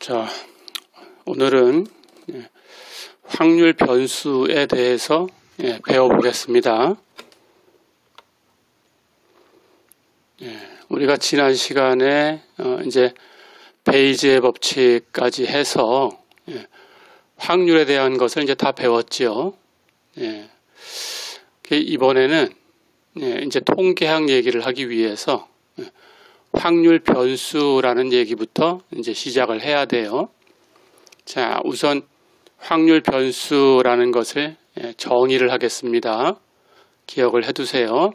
자, 오늘은 확률 변수에 대해서 배워보겠습니다. 우리가 지난 시간에 이제 베이지의 법칙까지 해서 확률에 대한 것을 이제 다 배웠죠. 이번에는 이제 통계학 얘기를 하기 위해서 확률 변수라는 얘기부터 이제 시작을 해야 돼요. 자, 우선 확률 변수라는 것을 정의를 하겠습니다. 기억을 해두세요.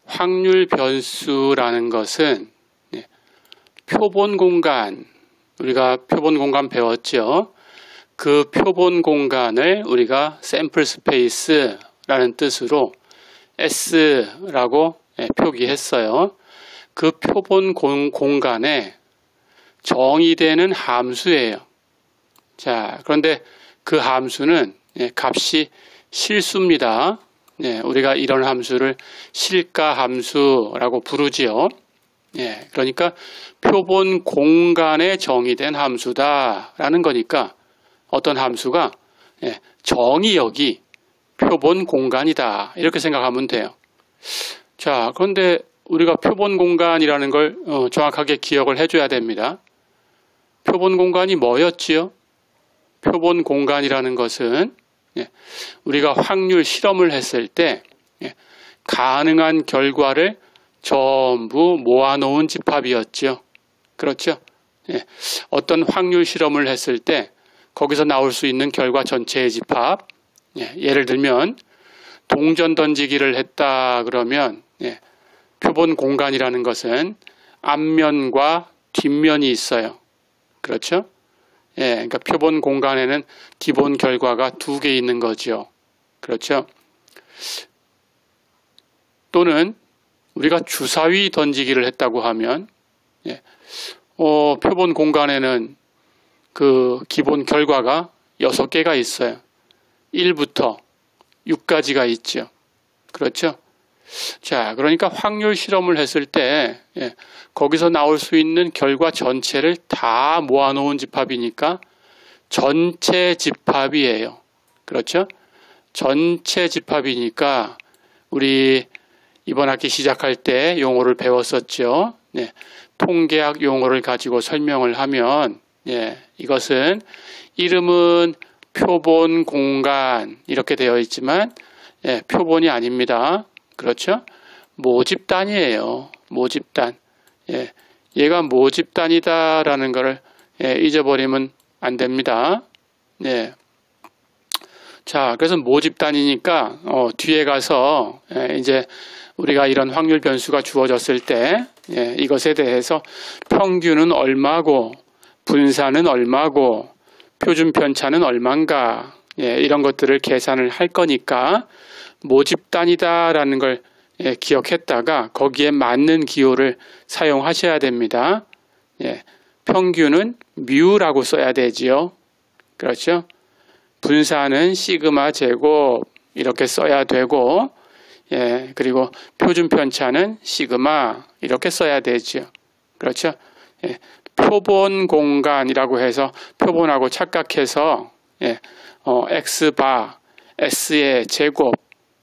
확률 변수라는 것은 표본 공간, 우리가 표본 공간 배웠죠. 그 표본 공간을 우리가 샘플 스페이스라는 뜻으로 S라고 표기했어요. 그 표본 공간에 정의되는 함수예요. 자, 그런데 그 함수는 값이 실수입니다. 우리가 이런 함수를 실가 함수라고 부르지요. 그러니까 표본 공간에 정의된 함수다라는 거니까 어떤 함수가 정의역이 표본 공간이다 이렇게 생각하면 돼요. 자, 그런데 우리가 표본 공간이라는 걸 정확하게 기억을 해줘야 됩니다. 표본 공간이 뭐였지요? 표본 공간이라는 것은 우리가 확률 실험을 했을 때 가능한 결과를 전부 모아놓은 집합이었죠. 그렇죠? 어떤 확률 실험을 했을 때 거기서 나올 수 있는 결과 전체의 집합, 예를 들면 동전 던지기를 했다 그러면 표본 공간이라는 것은 앞면과 뒷면이 있어요. 그렇죠? 그러니까 표본 공간에는 기본 결과가 2개 있는 거죠. 그렇죠? 또는 우리가 주사위 던지기를 했다고 하면 표본 공간에는 그 기본 결과가 6개가 있어요. 1부터 6까지가 있죠. 그렇죠? 자, 그러니까 확률 실험을 했을 때 거기서 나올 수 있는 결과 전체를 다 모아놓은 집합이니까 전체 집합이에요. 그렇죠? 전체 집합이니까 우리 이번 학기 시작할 때 용어를 배웠었죠. 통계학 용어를 가지고 설명을 하면 이것은 이름은 표본 공간 이렇게 되어 있지만 표본이 아닙니다. 그렇죠? 모집단이에요. 모집단. 얘가 모집단이다라는 것을 잊어버리면 안 됩니다. 자, 그래서 모집단이니까 뒤에 가서 이제 우리가 이런 확률 변수가 주어졌을 때 이것에 대해서 평균은 얼마고 분산은 얼마고 표준 편차는 얼마인가 이런 것들을 계산을 할 거니까 모집단이다라는 걸 기억했다가 거기에 맞는 기호를 사용하셔야 됩니다. 평균은 뮤라고 써야 되지요. 그렇죠? 분산은 시그마 제곱 이렇게 써야 되고 그리고 표준 편차는 시그마 이렇게 써야 되죠. 그렇죠? 표본 공간이라고 해서 표본하고 착각해서 X바 S의 제곱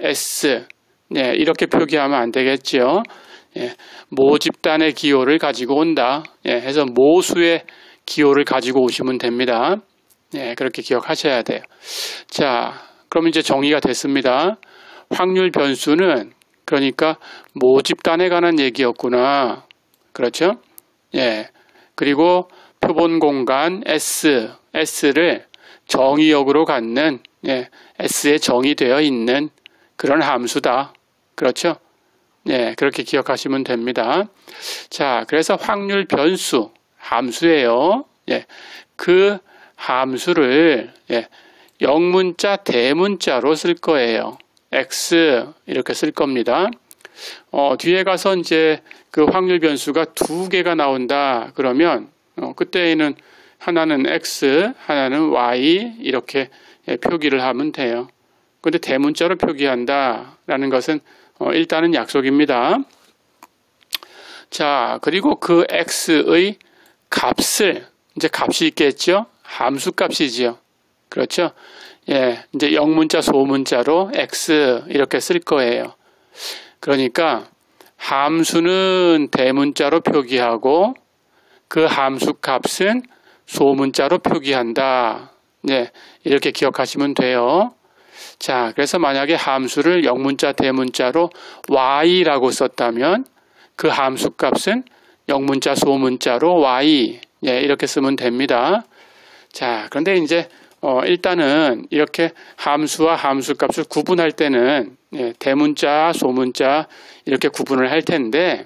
S 이렇게 표기하면 안 되겠죠. 모집단의 기호를 가지고 온다. 해서 모수의 기호를 가지고 오시면 됩니다. 그렇게 기억하셔야 돼요. 자, 그럼 이제 정의가 됐습니다. 확률 변수는 그러니까 모집단에 관한 얘기였구나. 그렇죠? 그리고 표본 공간 S를 정의역으로 갖는 S에 정의되어 있는 그런 함수다. 그렇죠? 그렇게 기억하시면 됩니다. 자, 그래서 확률 변수 함수예요. 그 함수를 영문자 대문자로 쓸 거예요. X 이렇게 쓸 겁니다. 뒤에 가서 이제 그 확률 변수가 2개가 나온다 그러면 그때에는 하나는 X, 하나는 Y 이렇게 표기를 하면 돼요. 근데 대문자로 표기한다라는 것은 일단은 약속입니다. 자, 그리고 그 x의 값을 이제 값이 있겠죠? 함수 값이지요. 그렇죠? 예, 이제 영문자, 소문자로 x 이렇게 쓸 거예요. 그러니까 함수는 대문자로 표기하고 그 함수 값은 소문자로 표기한다. 네, 이렇게 기억하시면 돼요. 자, 그래서 만약에 함수를 영문자, 대문자로 y라고 썼다면 그 함수 값은 영문자, 소문자로 y. 예, 이렇게 쓰면 됩니다. 자, 그런데 이제 일단은 이렇게 함수와 함수 값을 구분할 때는 예, 대문자, 소문자 이렇게 구분을 할 텐데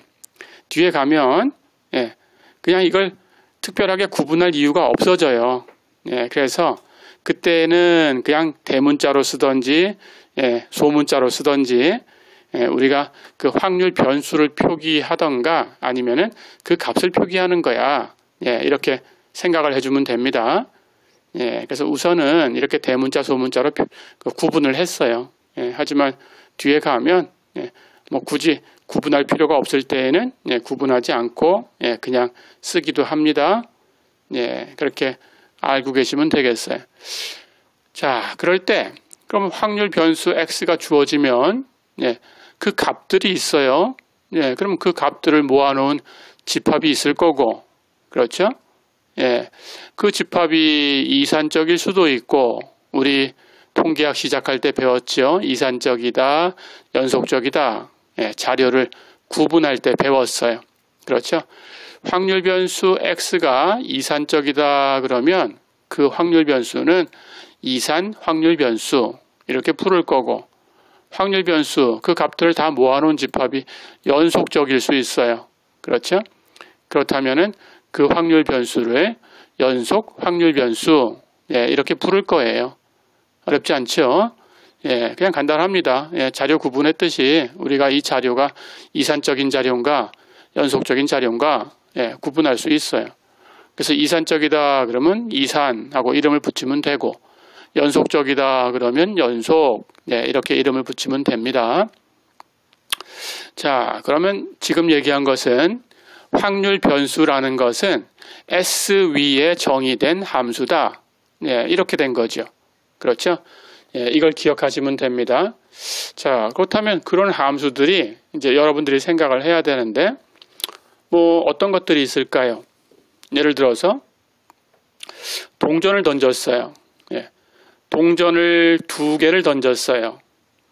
뒤에 가면 예, 그냥 이걸 특별하게 구분할 이유가 없어져요. 예, 그래서 그때는 그냥 대문자로 쓰던지 예, 소문자로 쓰던지 예, 우리가 그 확률 변수를 표기하던가 아니면은 그 값을 표기하는 거야. 예, 이렇게 생각을 해주면 됩니다. 예, 그래서 우선은 이렇게 대문자, 소문자로 구분을 했어요. 예, 하지만 뒤에 가면 예, 뭐 굳이 구분할 필요가 없을 때에는 예, 구분하지 않고 예, 그냥 쓰기도 합니다. 예, 그렇게 알고 계시면 되겠어요. 자, 그럴 때 그럼 확률 변수 x가 주어지면 예, 그 값들이 있어요. 예, 그럼 그 값들을 모아놓은 집합이 있을 거고, 그렇죠? 예, 그 집합이 이산적일 수도 있고, 우리 통계학 시작할 때 배웠죠. 이산적이다, 연속적이다. 예, 자료를 구분할 때 배웠어요. 그렇죠? 확률 변수 x가 이산적이다 그러면 그 확률 변수는 이산 확률 변수 이렇게 부를 거고, 확률 변수 그 값들을 다 모아놓은 집합이 연속적일 수 있어요. 그렇죠? 그렇다면은 그 확률 변수를 연속 확률 변수 예, 이렇게 부를 거예요. 어렵지 않죠? 예, 그냥 간단합니다. 예, 자료 구분했듯이 우리가 이 자료가 이산적인 자료인가 연속적인 자료인가 예, 구분할 수 있어요. 그래서 이산적이다 그러면 이산하고 이름을 붙이면 되고, 연속적이다 그러면 연속 예, 이렇게 이름을 붙이면 됩니다. 자, 그러면 지금 얘기한 것은 확률 변수라는 것은 S 위에 정의된 함수다. 예, 이렇게 된 거죠. 그렇죠? 예, 이걸 기억하시면 됩니다. 자, 그렇다면 그런 함수들이 이제 여러분들이 생각을 해야 되는데 뭐 어떤 것들이 있을까요? 예를 들어서 동전을 던졌어요. 예, 동전을 2개를 던졌어요.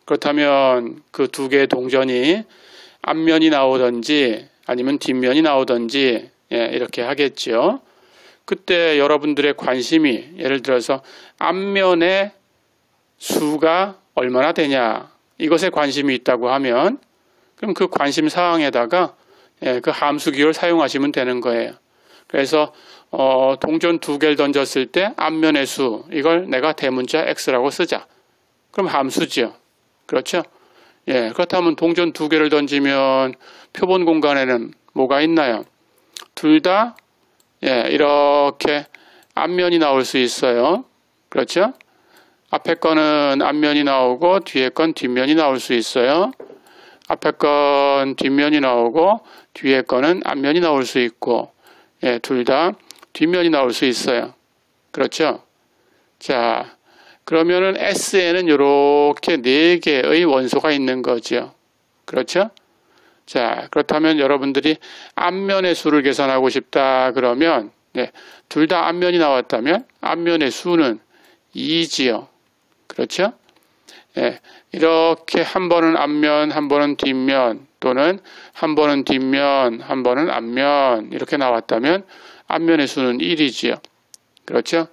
그렇다면 그 2개의 동전이 앞면이 나오든지 아니면 뒷면이 나오든지 예, 이렇게 하겠죠. 그때 여러분들의 관심이 예를 들어서 앞면의 수가 얼마나 되냐 이것에 관심이 있다고 하면 그럼 그 관심 사항에다가 예, 그 함수 기호를 사용하시면 되는 거예요. 그래서 동전 2개를 던졌을 때 앞면의 수 이걸 내가 대문자 x라고 쓰자. 그럼 함수죠. 그렇죠? 예, 그렇다면 동전 2개를 던지면 표본 공간에는 뭐가 있나요? 둘 다 예, 이렇게 앞면이 나올 수 있어요. 그렇죠? 앞에 거는 앞면이 나오고 뒤에 건 뒷면이 나올 수 있어요. 앞에 건 뒷면이 나오고 뒤에 거는 앞면이 나올 수 있고 예, 둘 다 뒷면이 나올 수 있어요. 그렇죠? 자, 그러면은 S에는 이렇게 4개의 원소가 있는 거죠. 그렇죠? 자, 그렇다면 여러분들이 앞면의 수를 계산하고 싶다 그러면 네, 둘 다 앞면이 나왔다면 앞면의 수는 2지요. 그렇죠? 예, 이렇게 한 번은 앞면, 한 번은 뒷면 또는 한 번은 뒷면, 한 번은 앞면 이렇게 나왔다면 앞면의 수는 1이지요. 그렇죠?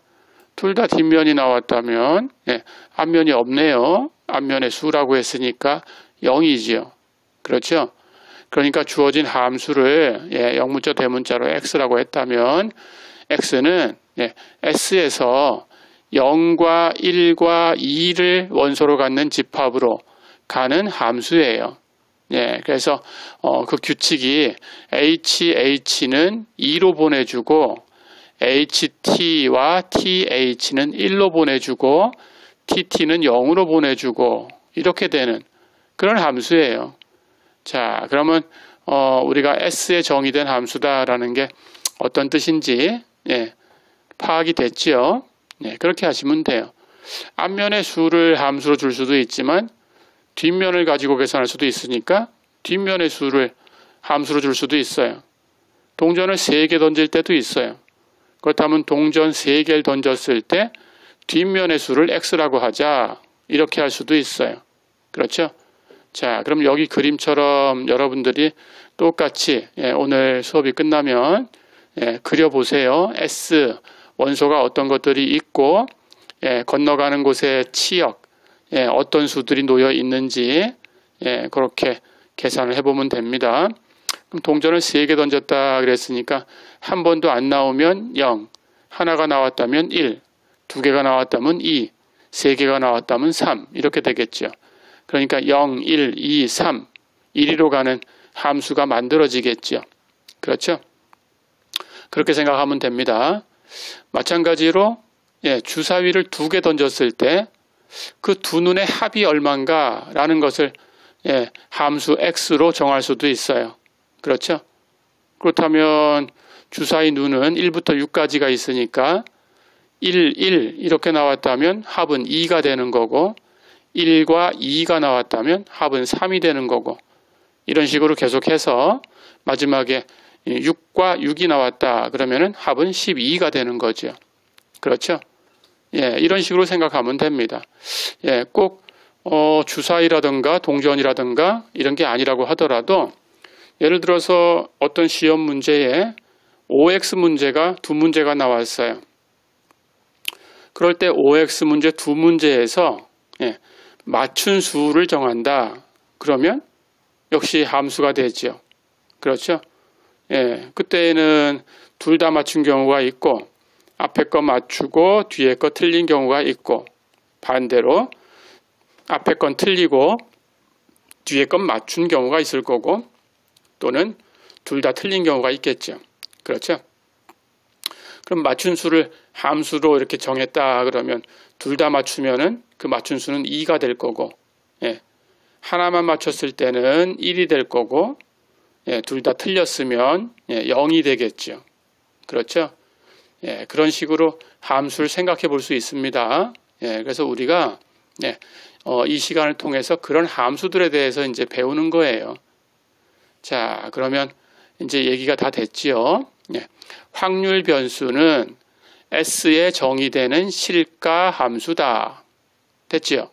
둘 다 뒷면이 나왔다면 예, 앞면이 없네요. 앞면의 수라고 했으니까 0이지요. 그렇죠? 그러니까 주어진 함수를 예, 영문자 대문자로 x라고 했다면 x는 예, s에서 0과 1과 2를 원소로 갖는 집합으로 가는 함수예요. 예, 그래서 그 규칙이 h는 2로 보내주고 ht와 th는 1로 보내주고 tt는 0으로 보내주고 이렇게 되는 그런 함수예요. 자, 그러면 우리가 S에 정의된 함수다라는 게 어떤 뜻인지 예, 파악이 됐죠. 네, 그렇게 하시면 돼요. 앞면의 수를 함수로 줄 수도 있지만 뒷면을 가지고 계산할 수도 있으니까 뒷면의 수를 함수로 줄 수도 있어요. 동전을 3개 던질 때도 있어요. 그렇다면 동전 3개를 던졌을 때 뒷면의 수를 x라고 하자, 이렇게 할 수도 있어요. 그렇죠? 자, 그럼 여기 그림처럼 여러분들이 똑같이 오늘 수업이 끝나면 그려보세요. S 원소가 어떤 것들이 있고 건너가는 곳에 치역 어떤 수들이 놓여 있는지 그렇게 계산을 해보면 됩니다. 그럼 동전을 3개 던졌다 그랬으니까 한 번도 안 나오면 0, 하나가 나왔다면 1, 2개가 나왔다면 2, 3개가 나왔다면 3 이렇게 되겠죠. 그러니까 0, 1, 2, 3, 1위로 가는 함수가 만들어지겠죠. 그렇죠? 그렇게 생각하면 됩니다. 마찬가지로 주사위를 2개 던졌을 때 그 두 눈의 합이 얼마인가 라는 것을 함수 x로 정할 수도 있어요. 그렇죠? 그렇다면 주사위 눈은 1부터 6까지가 있으니까 1, 1 이렇게 나왔다면 합은 2가 되는 거고 1과 2가 나왔다면 합은 3이 되는 거고 이런 식으로 계속해서 마지막에 6과 6이 나왔다 그러면은 합은 12가 되는 거죠. 그렇죠? 이런 식으로 생각하면 됩니다. 꼭 주사위라든가 동전이라든가 이런 게 아니라고 하더라도 예를 들어서 어떤 시험 문제에 OX 문제가 2문제가 나왔어요. 그럴 때 OX 문제 2문제에서 맞춘 수를 정한다. 그러면 역시 함수가 되죠. 그렇죠? 그때는 둘 다 맞춘 경우가 있고 앞에 거 맞추고 뒤에 거 틀린 경우가 있고 반대로 앞에 건 틀리고 뒤에 건 맞춘 경우가 있을 거고 또는 둘 다 틀린 경우가 있겠죠. 그렇죠? 그럼 맞춘 수를 함수로 이렇게 정했다 그러면 둘 다 맞추면은 그 맞춘 수는 2가 될 거고 하나만 맞췄을 때는 1이 될 거고 둘 다 틀렸으면 0이 되겠죠. 그렇죠? 그런 식으로 함수를 생각해 볼 수 있습니다. 그래서 우리가 이 시간을 통해서 그런 함수들에 대해서 이제 배우는 거예요. 자, 그러면 이제 얘기가 다 됐지요. 확률 변수는 S에 정의되는 실가 함수다. 됐지요?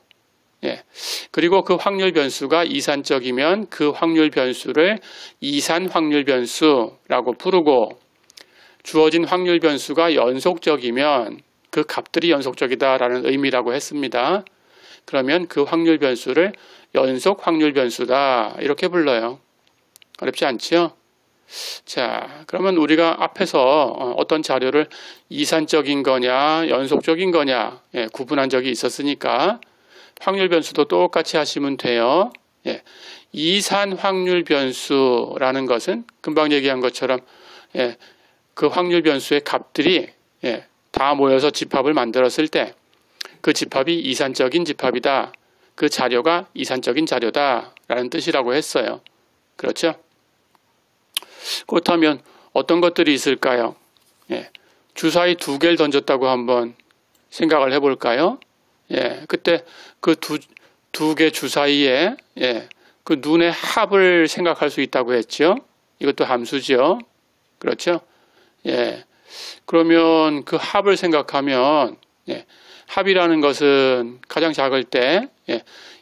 그리고 그 확률 변수가 이산적이면 그 확률 변수를 이산 확률 변수라고 부르고 주어진 확률 변수가 연속적이면 그 값들이 연속적이다라는 의미라고 했습니다. 그러면 그 확률 변수를 연속 확률 변수다 이렇게 불러요. 어렵지 않지요? 자, 그러면 우리가 앞에서 어떤 자료를 이산적인 거냐 연속적인 거냐 구분한 적이 있었으니까 확률 변수도 똑같이 하시면 돼요. 이산 확률 변수라는 것은 금방 얘기한 것처럼 그 확률 변수의 값들이 다 모여서 집합을 만들었을 때 그 집합이 이산적인 집합이다. 그 자료가 이산적인 자료다 라는 뜻이라고 했어요. 그렇죠? 그렇다면 어떤 것들이 있을까요? 주사위 2개를 던졌다고 한번 생각을 해볼까요? 그때 그 두 개 주사위에 그 눈의 합을 생각할 수 있다고 했죠. 이것도 함수죠. 그렇죠? 그러면 그 합을 생각하면 합이라는 것은 가장 작을 때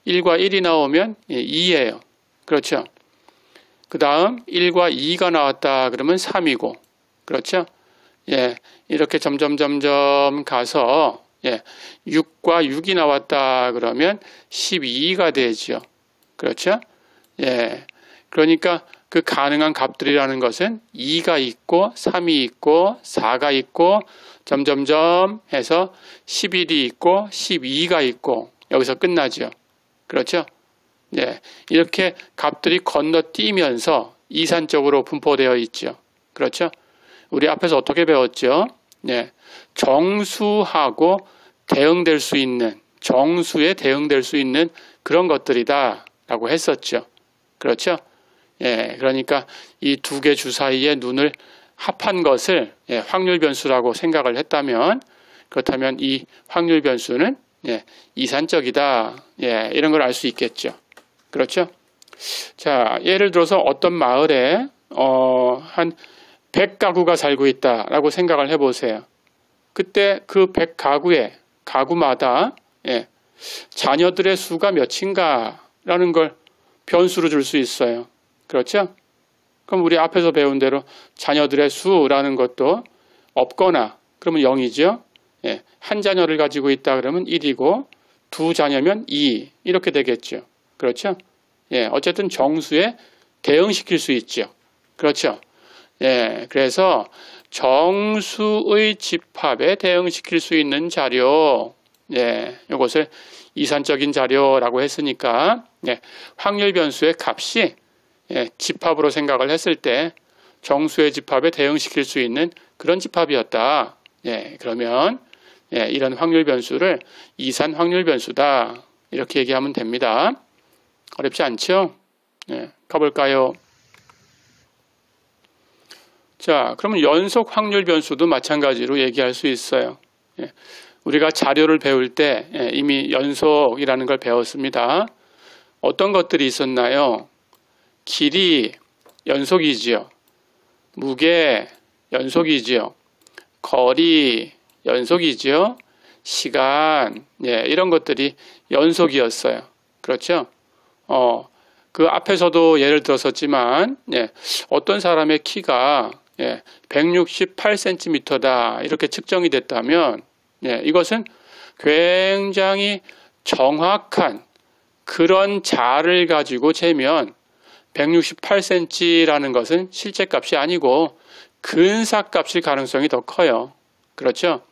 1과 1이 나오면 2예요. 그렇죠? 그 다음 1과 2가 나왔다 그러면 3이고 그렇죠? 이렇게 점점 가서 6과 6이 나왔다 그러면 12가 되죠. 그렇죠? 그러니까 그 가능한 값들이라는 것은 2가 있고 3이 있고 4가 있고 점점점 해서 11이 있고 12가 있고 여기서 끝나죠. 그렇죠? 이렇게 값들이 건너뛰면서 이산적으로 분포되어 있죠. 그렇죠? 우리 앞에서 어떻게 배웠죠? 정수하고 대응될 수 있는 정수에 대응될 수 있는 그런 것들이다 라고 했었죠. 그렇죠? 그러니까 이 두 개 주사위의 눈을 합한 것을 확률 변수라고 생각을 했다면, 그렇다면 이 확률 변수는 이산적이다. 이런 걸 알 수 있겠죠. 그렇죠? 자, 예를 들어서 어떤 마을에 한 100가구가 살고 있다라고 생각을 해보세요. 그때 그 100가구마다 자녀들의 수가 몇인가라는 걸 변수로 줄 수 있어요. 그렇죠? 그럼 우리 앞에서 배운 대로 자녀들의 수라는 것도 없거나 그러면 0이죠. 한 자녀를 가지고 있다 그러면 1이고 두 자녀면 2 이렇게 되겠죠. 그렇죠? 어쨌든 정수에 대응시킬 수 있죠. 그렇죠? 그래서 정수의 집합에 대응시킬 수 있는 자료, 이것을 이산적인 자료라고 했으니까 확률 변수의 값이 집합으로 생각을 했을 때 정수의 집합에 대응시킬 수 있는 그런 집합이었다. 그러면 이런 확률 변수를 이산 확률 변수다. 이렇게 얘기하면 됩니다. 어렵지 않죠? 가볼까요? 자, 그러면 연속 확률 변수도 마찬가지로 얘기할 수 있어요. 우리가 자료를 배울 때 이미 연속이라는 걸 배웠습니다. 어떤 것들이 있었나요? 길이 연속이지요. 무게 연속이지요. 거리 연속이지요. 시간 이런 것들이 연속이었어요. 그렇죠? 그 앞에서도 예를 들었었지만 어떤 사람의 키가 168cm다 이렇게 측정이 됐다면 이것은 굉장히 정확한 그런 자를 가지고 재면 168cm라는 것은 실제 값이 아니고 근사 값일 가능성이 더 커요. 그렇죠?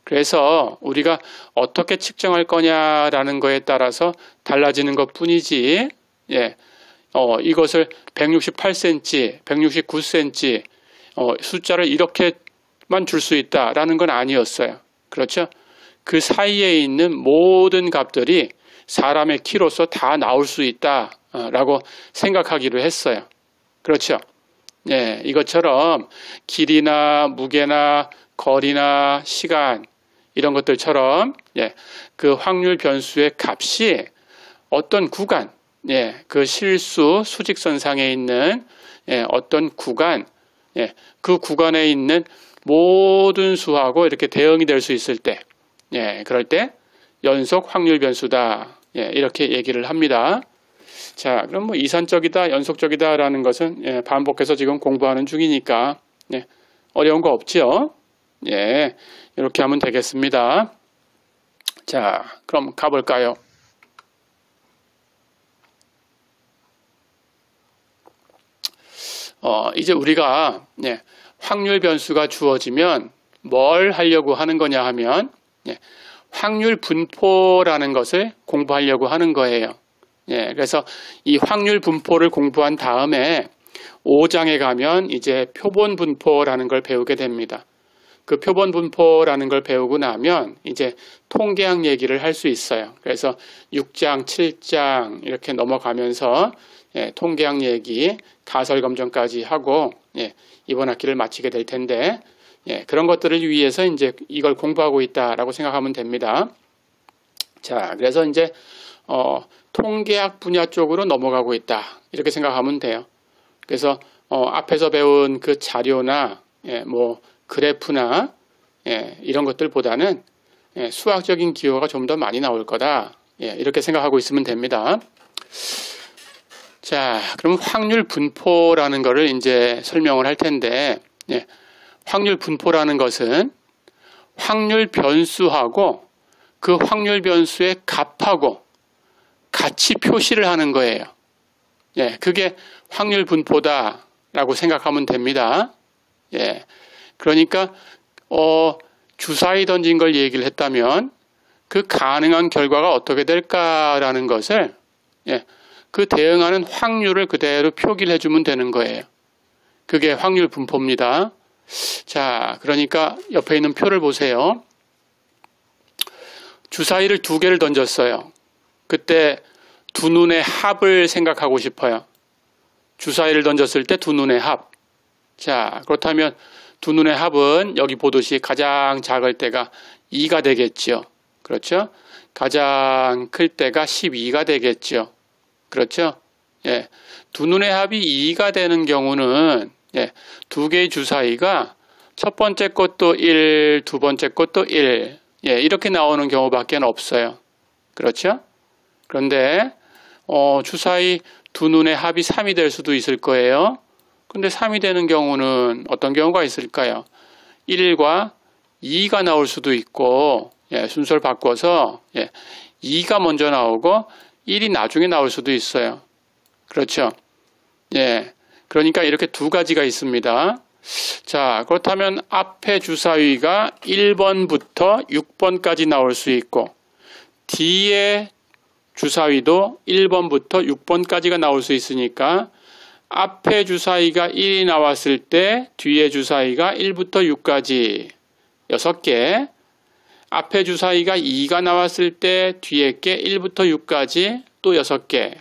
그래서 우리가 어떻게 측정할 거냐라는 거에 따라서 달라지는 것 뿐이지, 이것을 168cm, 169cm, 숫자를 이렇게만 줄 수 있다라는 건 아니었어요. 그렇죠? 그 사이에 있는 모든 값들이 사람의 키로서 다 나올 수 있다라고 생각하기로 했어요. 그렇죠? 이것처럼 길이나 무게나 거리나 시간 이런 것들처럼 그 확률 변수의 값이 어떤 구간, 그 실수 수직선상에 있는 어떤 구간, 그 구간에 있는 모든 수하고 이렇게 대응이 될 수 있을 때, 그럴 때 연속 확률 변수다. 이렇게 얘기를 합니다. 자, 그럼 뭐 이산적이다, 연속적이다라는 것은 반복해서 지금 공부하는 중이니까 어려운 거 없지요? 이렇게 하면 되겠습니다. 자, 그럼 가볼까요? 이제 우리가 확률 변수가 주어지면 뭘 하려고 하는 거냐 하면 확률 분포라는 것을 공부하려고 하는 거예요. 그래서 이 확률 분포를 공부한 다음에 5장에 가면 이제 표본 분포라는 걸 배우게 됩니다. 그 표본 분포라는 걸 배우고 나면 이제 통계학 얘기를 할 수 있어요. 그래서 6장, 7장 이렇게 넘어가면서 통계학 얘기, 가설 검정까지 하고 이번 학기를 마치게 될 텐데 그런 것들을 위해서 이제 이걸 공부하고 있다라고 생각하면 됩니다. 자, 그래서 이제 통계학 분야 쪽으로 넘어가고 있다 이렇게 생각하면 돼요. 그래서 앞에서 배운 그 자료나 뭐 그래프나 이런 것들보다는 수학적인 기호가 좀 더 많이 나올 거다 이렇게 생각하고 있으면 됩니다. 자, 그럼 확률 분포라는 거를 이제 설명을 할 텐데 확률 분포라는 것은 확률 변수하고 그 확률 변수의 값하고 같이 표시를 하는 거예요. 그게 확률 분포다라고 생각하면 됩니다. 그러니까 주사위 던진 걸 얘기를 했다면 그 가능한 결과가 어떻게 될까라는 것을 그 대응하는 확률을 그대로 표기를 해주면 되는 거예요. 그게 확률 분포입니다. 자, 그러니까 옆에 있는 표를 보세요. 주사위를 2개를 던졌어요. 그때 두 눈의 합을 생각하고 싶어요. 주사위를 던졌을 때 두 눈의 합. 자, 그렇다면 두 눈의 합은 여기 보듯이 가장 작을 때가 2가 되겠죠. 그렇죠? 가장 클 때가 12가 되겠죠. 그렇죠? 예. 두 눈의 합이 2가 되는 경우는 예, 두 개의 주사위가 첫 번째 것도 1, 두 번째 것도 1 예, 이렇게 나오는 경우밖에 없어요. 그렇죠? 그런데 주사위 두 눈의 합이 3이 될 수도 있을 거예요. 근데 3이 되는 경우는 어떤 경우가 있을까요? 1과 2가 나올 수도 있고 예, 순서를 바꿔서 예, 2가 먼저 나오고 1이 나중에 나올 수도 있어요. 그렇죠? 예, 그러니까 이렇게 두 가지가 있습니다. 자, 그렇다면 앞에 주사위가 1번부터 6번까지 나올 수 있고 뒤에 주사위도 1번부터 6번까지가 나올 수 있으니까 앞에 주사위가 1이 나왔을 때 뒤에 주사위가 1부터 6까지 6개, 앞에 주사위가 2가 나왔을 때 뒤에 게 1부터 6까지 또 6개,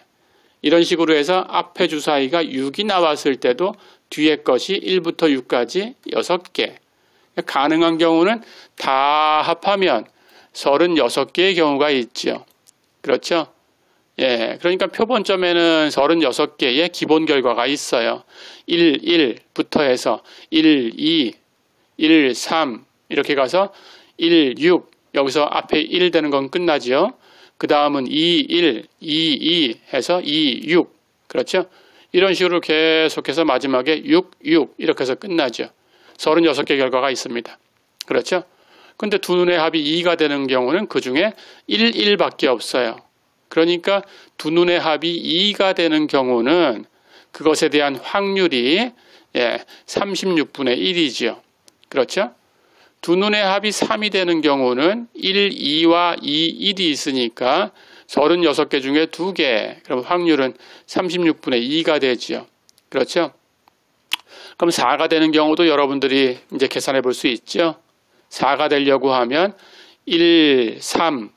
이런 식으로 해서 앞에 주사위가 6이 나왔을 때도 뒤에 것이 1부터 6까지 6개. 가능한 경우는 다 합하면 36개의 경우가 있죠. 그렇죠? 예, 그러니까 표본점에는 36개의 기본 결과가 있어요. 1, 1부터 해서 1, 2, 1, 3 이렇게 가서 1, 6 여기서 앞에 1 되는 건 끝나죠. 그 다음은 2, 1, 2, 2 해서 2, 6 그렇죠? 이런 식으로 계속해서 마지막에 6, 6 이렇게 해서 끝나죠. 36개 결과가 있습니다. 그렇죠? 근데 두 눈의 합이 2가 되는 경우는 그 중에 1, 1밖에 없어요. 그러니까 두 눈의 합이 2가 되는 경우는 그것에 대한 확률이 36분의 1이죠. 그렇죠? 두 눈의 합이 3이 되는 경우는 1, 2와 2, 1이 있으니까 36개 중에 2개. 그럼 확률은 36분의 2가 되죠. 그렇죠? 그럼 4가 되는 경우도 여러분들이 이제 계산해 볼 수 있죠. 4가 되려고 하면 1, 3,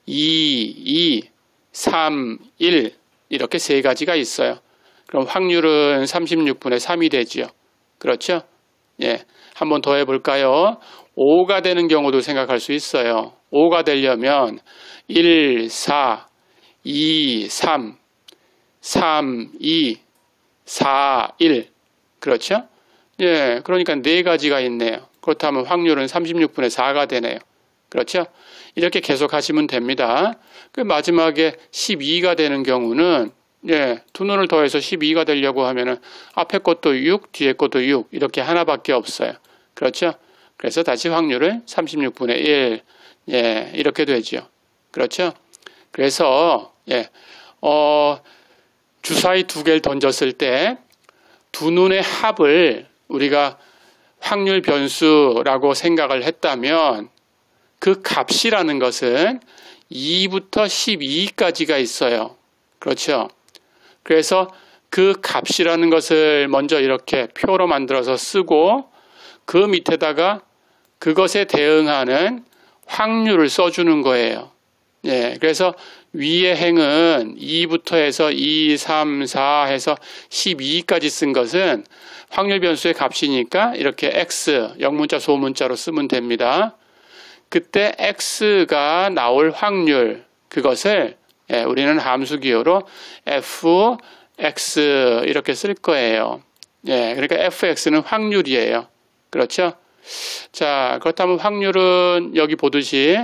2, 2, 3, 1 이렇게 세 가지가 있어요. 그럼 확률은 36분의 3이 되죠. 그렇죠? 예, 한번 더 해볼까요? 5가 되는 경우도 생각할 수 있어요. 5가 되려면 1, 4, 2, 3, 3, 2, 4, 1 그렇죠? 예, 그러니까 네 가지가 있네요. 그렇다면 확률은 36분의 4가 되네요. 그렇죠? 이렇게 계속 하시면 됩니다. 그 마지막에 12가 되는 경우는 예, 두 눈을 더해서 12가 되려고 하면은 앞에 것도 6, 뒤에 것도 6 이렇게 하나밖에 없어요. 그렇죠? 그래서 다시 확률은 36분의 1 예, 이렇게 되죠. 그렇죠? 그래서 예, 주사위 두 개를 던졌을 때 두 눈의 합을 우리가 확률 변수라고 생각을 했다면 그 값이라는 것은 2부터 12까지가 있어요. 그렇죠? 그래서 그 값이라는 것을 먼저 이렇게 표로 만들어서 쓰고 그 밑에다가 그것에 대응하는 확률을 써주는 거예요. 예, 그래서 위의 행은 2부터 해서 2, 3, 4 해서 12까지 쓴 것은 확률 변수의 값이니까 이렇게 x, 영문자, 소문자로 쓰면 됩니다. 그때 x가 나올 확률, 그것을 예, 우리는 함수 기호로 fx 이렇게 쓸 거예요. 예, 그러니까 fx는 확률이에요. 그렇죠? 자, 그렇다면 확률은 여기 보듯이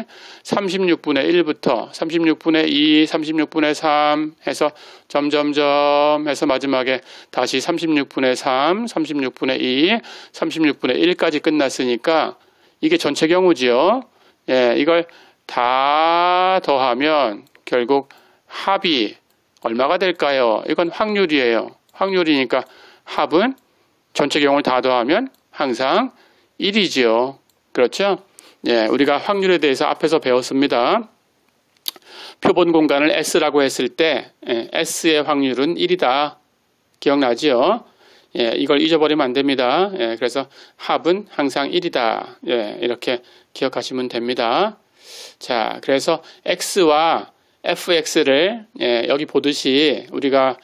36분의 1부터 36분의 2, 36분의 3 해서 점점점 해서 마지막에 다시 36분의 3, 36분의 2, 36분의 1까지 끝났으니까 이게 전체 경우지요. 예, 이걸 다 더하면 결국 합이 얼마가 될까요? 이건 확률이에요. 확률이니까 합은 전체 경우를 다 더하면 항상 1이지요. 그렇죠? 예, 우리가 확률에 대해서 앞에서 배웠습니다. 표본 공간을 S라고 했을 때 S의 확률은 1이다. 기억나지요? 예, 이걸 잊어버리면 안 됩니다. 예, 그래서 합은 항상 1이다. 예, 이렇게 기억하시면 됩니다. 자, 그래서 X와 fx를 여기 보듯이 우리가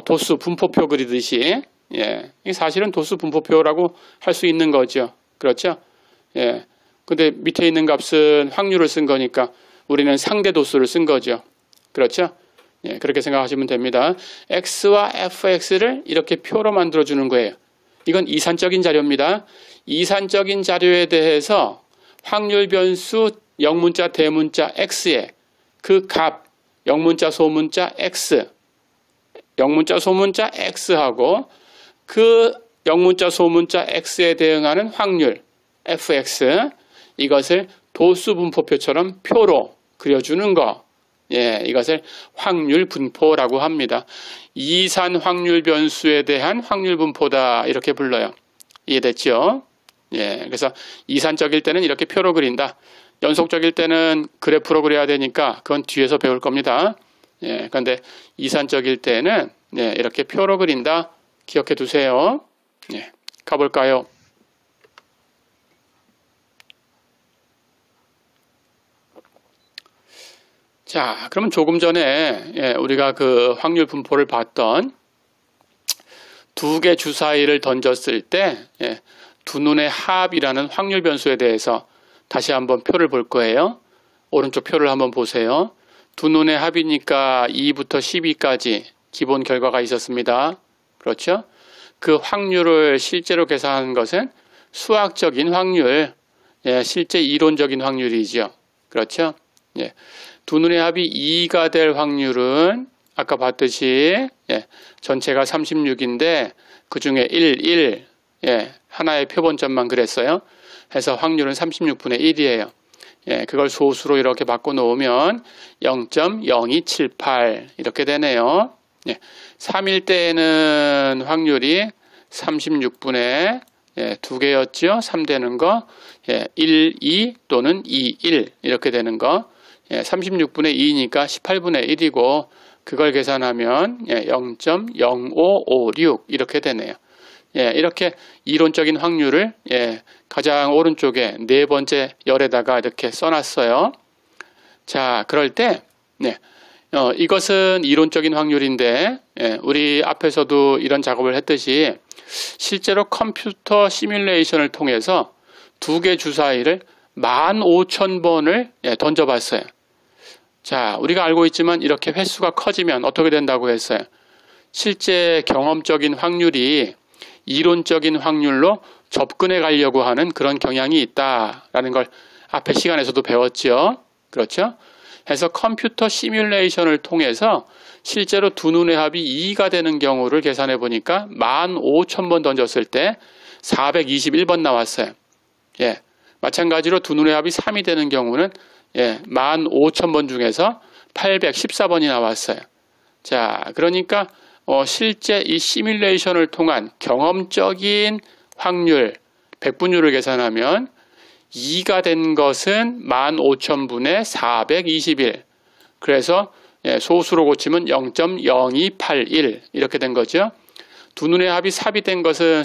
도수 분포표 그리듯이 예, 이게 사실은 도수 분포표라고 할 수 있는 거죠. 그렇죠? 예. 근데 밑에 있는 값은 확률을 쓴 거니까 우리는 상대 도수를 쓴 거죠. 그렇죠? 예, 그렇게 생각하시면 됩니다. x와 fx를 이렇게 표로 만들어주는 거예요. 이건 이산적인 자료입니다. 이산적인 자료에 대해서 확률 변수 영문자, 대문자 x에 그 값, 영문자, 소문자 x, 영문자, 소문자 x하고 그 영문자, 소문자 x에 대응하는 확률 fx, 이것을 도수 분포표처럼 표로 그려주는 거. 예, 이것을 확률 분포라고 합니다. 이산 확률 변수에 대한 확률 분포다 이렇게 불러요. 이해됐죠? 예, 그래서 이산적일 때는 이렇게 표로 그린다. 연속적일 때는 그래프로 그려야 되니까 그건 뒤에서 배울 겁니다. 예, 그런데 이산적일 때는 예, 이렇게 표로 그린다. 기억해 두세요. 예, 가볼까요? 자, 그러면 조금 전에 예, 우리가 그 확률 분포를 봤던 두 개 주사위를 던졌을 때 예, 두 눈의 합이라는 확률 변수에 대해서 다시 한번 표를 볼 거예요. 오른쪽 표를 한번 보세요. 두 눈의 합이니까 2부터 12까지 기본 결과가 있었습니다. 그렇죠? 그 확률을 실제로 계산한 것은 수학적인 확률, 예, 실제 이론적인 확률이죠. 그렇죠? 예. 두 눈의 합이 2가 될 확률은 아까 봤듯이 예, 전체가 36인데 그 중에 1, 예, 하나의 표본점만 그랬어요. 해서 확률은 36분의 1이에요. 예, 그걸 소수로 이렇게 바꿔놓으면 0.0278 이렇게 되네요. 예, 3일 때에는 확률이 36분의 예, 2개였죠. 3 되는 거, 예, 1, 2 또는 2, 1 이렇게 되는 거. 예, 36분의 2니까 18분의 1이고 그걸 계산하면 예, 0.0556 이렇게 되네요. 예, 이렇게 이론적인 확률을 예, 가장 오른쪽에 네 번째 열에다가 이렇게 써놨어요. 자, 그럴 때 네, 이것은 이론적인 확률인데 예, 우리 앞에서도 이런 작업을 했듯이 실제로 컴퓨터 시뮬레이션을 통해서 두 개 주사위를 15,000번을 예, 던져봤어요. 자, 우리가 알고 있지만 이렇게 횟수가 커지면 어떻게 된다고 했어요? 실제 경험적인 확률이 이론적인 확률로 접근해 가려고 하는 그런 경향이 있다라는 걸 앞에 시간에서도 배웠죠. 그렇죠? 해서 컴퓨터 시뮬레이션을 통해서 실제로 두 눈의 합이 2가 되는 경우를 계산해 보니까 15,000번 던졌을 때 421번 나왔어요. 예. 마찬가지로 두 눈의 합이 3이 되는 경우는 예, 15,000번 중에서 814번이 나왔어요. 자, 그러니까 실제 이 시뮬레이션을 통한 경험적인 확률, 백분율을 계산하면 2가 된 것은 15,000분의 421. 그래서 예, 소수로 고치면 0.0281 이렇게 된 거죠. 두 눈의 합이 3이 된 것은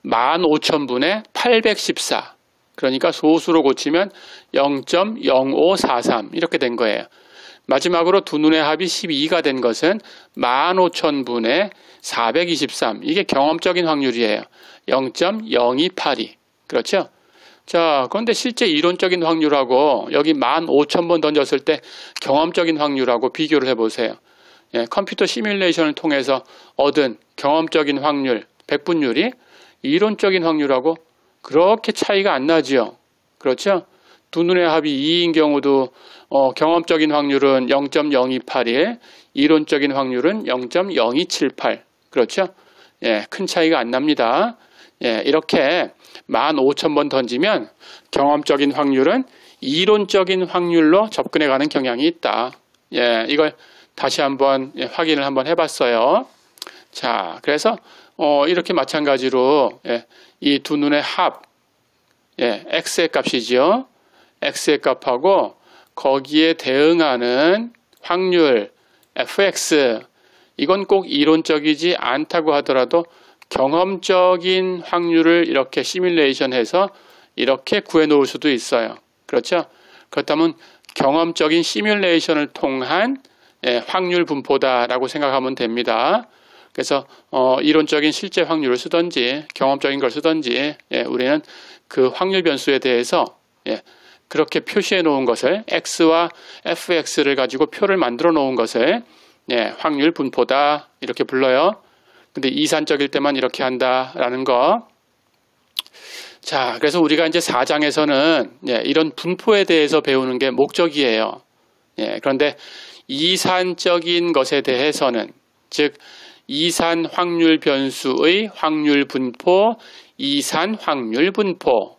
15,000분의 814. 그러니까 소수로 고치면 0.0543 이렇게 된 거예요. 마지막으로 두 눈의 합이 12가 된 것은 15,000분의 423. 이게 경험적인 확률이에요. 0.0282. 그렇죠? 자, 그런데 실제 이론적인 확률하고 여기 15,000번 던졌을 때 경험적인 확률하고 비교를 해보세요. 예, 컴퓨터 시뮬레이션을 통해서 얻은 경험적인 확률, 백분율이 이론적인 확률하고 그렇게 차이가 안 나지요. 그렇죠? 두 눈의 합이 2인 경우도 경험적인 확률은 0.0281, 이론적인 확률은 0.0278. 그렇죠? 예, 큰 차이가 안 납니다. 예, 이렇게 15,000번 던지면 경험적인 확률은 이론적인 확률로 접근해가는 경향이 있다. 예, 이걸 다시 한번 확인을 한번 해봤어요. 자, 그래서 이렇게 마찬가지로 예, 이 두 눈의 합, 예, x의 값이죠. x의 값하고 거기에 대응하는 확률 fx, 이건 꼭 이론적이지 않다고 하더라도 경험적인 확률을 이렇게 시뮬레이션해서 이렇게 구해 놓을 수도 있어요. 그렇죠? 그렇다면 경험적인 시뮬레이션을 통한 예, 확률 분포다라고 생각하면 됩니다. 그래서 이론적인 실제 확률을 쓰든지 경험적인 걸 쓰든지 우리는 그 확률 변수에 대해서 그렇게 표시해 놓은 것을 x와 fx를 가지고 표를 만들어 놓은 것을 확률 분포다 이렇게 불러요. 근데 이산적일 때만 이렇게 한다라는 거. 자, 그래서 우리가 이제 4장에서는 이런 분포에 대해서 배우는 게 목적이에요. 그런데 이산적인 것에 대해서는, 즉 이산 확률 변수의 확률 분포, 이산 확률 분포,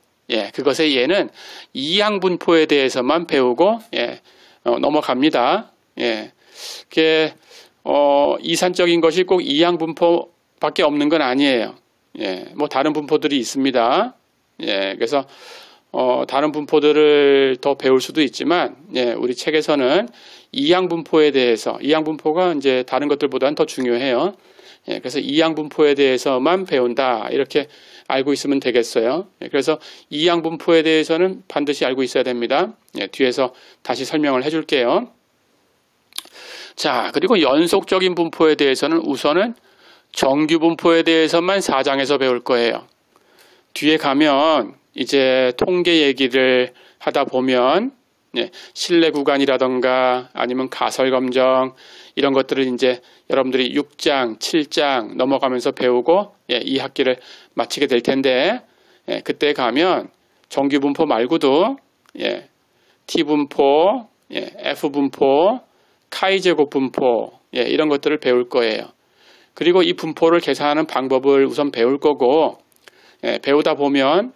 그것의 예는 이항 분포에 대해서만 배우고 넘어갑니다. 그게 이산적인 것이 꼭 이항 분포밖에 없는 건 아니에요. 뭐 다른 분포들이 있습니다. 그래서 다른 분포들을 더 배울 수도 있지만 우리 책에서는 이항 분포에 대해서, 이항 분포가 이제 다른 것들보다는 더 중요해요. 그래서 이항 분포에 대해서만 배운다 이렇게 알고 있으면 되겠어요. 그래서 이항 분포에 대해서는 반드시 알고 있어야 됩니다. 뒤에서 다시 설명을 해줄게요. 자, 그리고 연속적인 분포에 대해서는 우선은 정규 분포에 대해서만 4장에서 배울 거예요. 뒤에 가면 이제 통계 얘기를 하다 보면 신뢰 구간이라던가 아니면 가설 검정 이런 것들을 이제 여러분들이 6장, 7장 넘어가면서 배우고 이 학기를 마치게 될 텐데 그때 가면 정규 분포 말고도 T 분포, F 분포, 카이 제곱 분포 이런 것들을 배울 거예요. 그리고 이 분포를 계산하는 방법을 우선 배울 거고 배우다 보면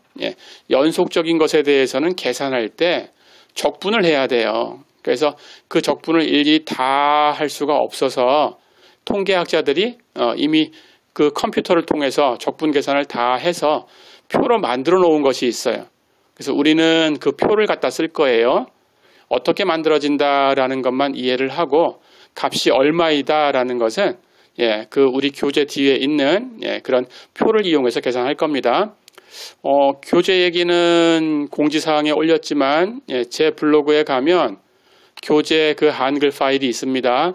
연속적인 것에 대해서는 계산할 때 적분을 해야 돼요. 그래서 그 적분을 일일이 다 할 수가 없어서 통계학자들이 이미 그 컴퓨터를 통해서 적분 계산을 다 해서 표로 만들어 놓은 것이 있어요. 그래서 우리는 그 표를 갖다 쓸 거예요. 어떻게 만들어진다라는 것만 이해를 하고 값이 얼마이다라는 것은 그 우리 교재 뒤에 있는 그런 표를 이용해서 계산할 겁니다. 교재 얘기는 공지사항에 올렸지만 제 블로그에 가면 교재 그 한글 파일이 있습니다.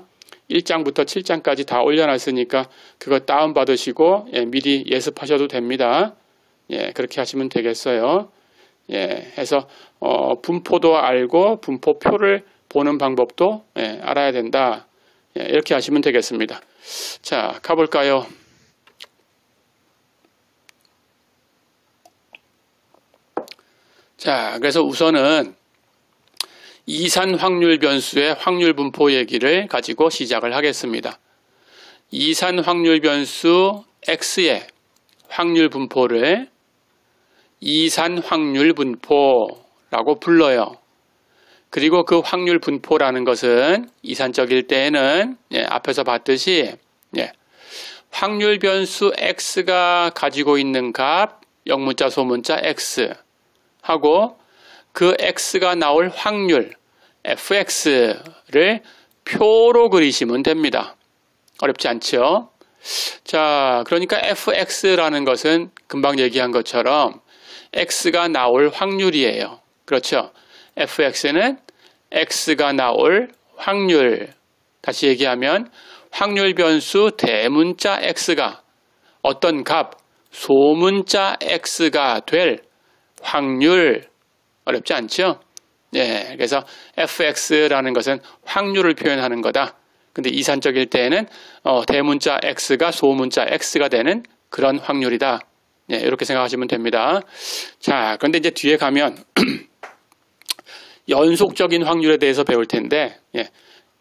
1장부터 7장까지 다 올려놨으니까 그거 다운받으시고 미리 예습하셔도 됩니다. 그렇게 하시면 되겠어요. 해서 분포도 알고 분포표를 보는 방법도 알아야 된다. 이렇게 하시면 되겠습니다. 자, 가볼까요? 자, 그래서 우선은 이산 확률 변수의 확률 분포 얘기를 가지고 시작을 하겠습니다. 이산 확률 변수 X의 확률 분포를 이산 확률 분포라고 불러요. 그리고 그 확률 분포라는 것은 이산적일 때에는 앞에서 봤듯이 확률 변수 X가 가지고 있는 값, 영문자 소문자 X 하고 그 X가 나올 확률 fx를 표로 그리시면 됩니다. 어렵지 않죠? 자, 그러니까 fx라는 것은 금방 얘기한 것처럼 x가 나올 확률이에요. 그렇죠? fx는 x가 나올 확률. 다시 얘기하면 확률 변수 대문자 x가 어떤 값, 소문자 x가 될 확률. 어렵지 않죠? 그래서 fx라는 것은 확률을 표현하는 거다. 근데 이산적일 때에는 대문자 x가 소문자 x가 되는 그런 확률이다. 이렇게 생각하시면 됩니다. 자, 그런데 이제 뒤에 가면 연속적인 확률에 대해서 배울 텐데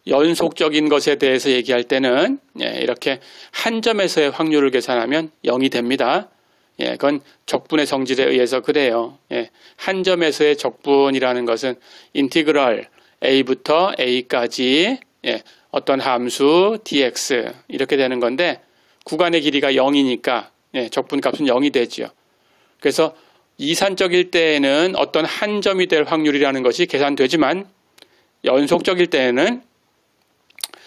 연속적인 것에 대해서 얘기할 때는 이렇게 한 점에서의 확률을 계산하면 0이 됩니다. 그건 적분의 성질에 의해서 그래요. 한 점에서의 적분이라는 것은 인티그럴 a부터 a까지 어떤 함수 dx 이렇게 되는 건데 구간의 길이가 0이니까 적분값은 0이 되죠. 그래서 이산적일 때에는 어떤 한 점이 될 확률이라는 것이 계산되지만 연속적일 때에는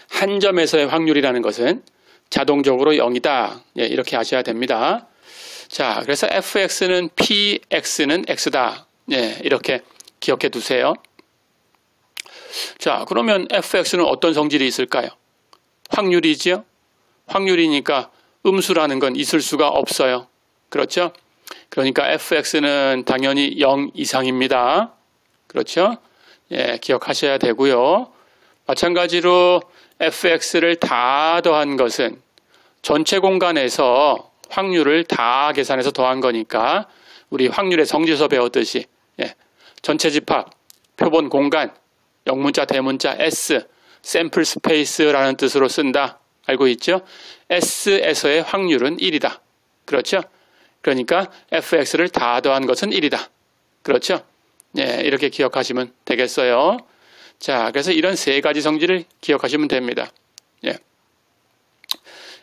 한 점에서의 확률이라는 것은 자동적으로 0이다. 이렇게 아셔야 됩니다. 자, 그래서 fx는 px는 x다. 이렇게 기억해 두세요. 자, 그러면 fx는 어떤 성질이 있을까요? 확률이지요? 확률이니까 음수라는 건 있을 수가 없어요. 그렇죠? 그러니까 fx는 당연히 0 이상입니다. 그렇죠? 예, 기억하셔야 되고요. 마찬가지로 fx를 다 더한 것은 전체 공간에서 확률을 다 계산해서 더한 거니까 우리 확률의 성질에서 배웠듯이 예, 전체 집합, 표본 공간, 영문자, 대문자 S, 샘플 스페이스라는 뜻으로 쓴다. 알고 있죠? S에서의 확률은 1이다. 그렇죠? 그러니까 fx를 다 더한 것은 1이다. 그렇죠? 예, 이렇게 기억하시면 되겠어요. 자, 그래서 이런 세 가지 성질을 기억하시면 됩니다. 예.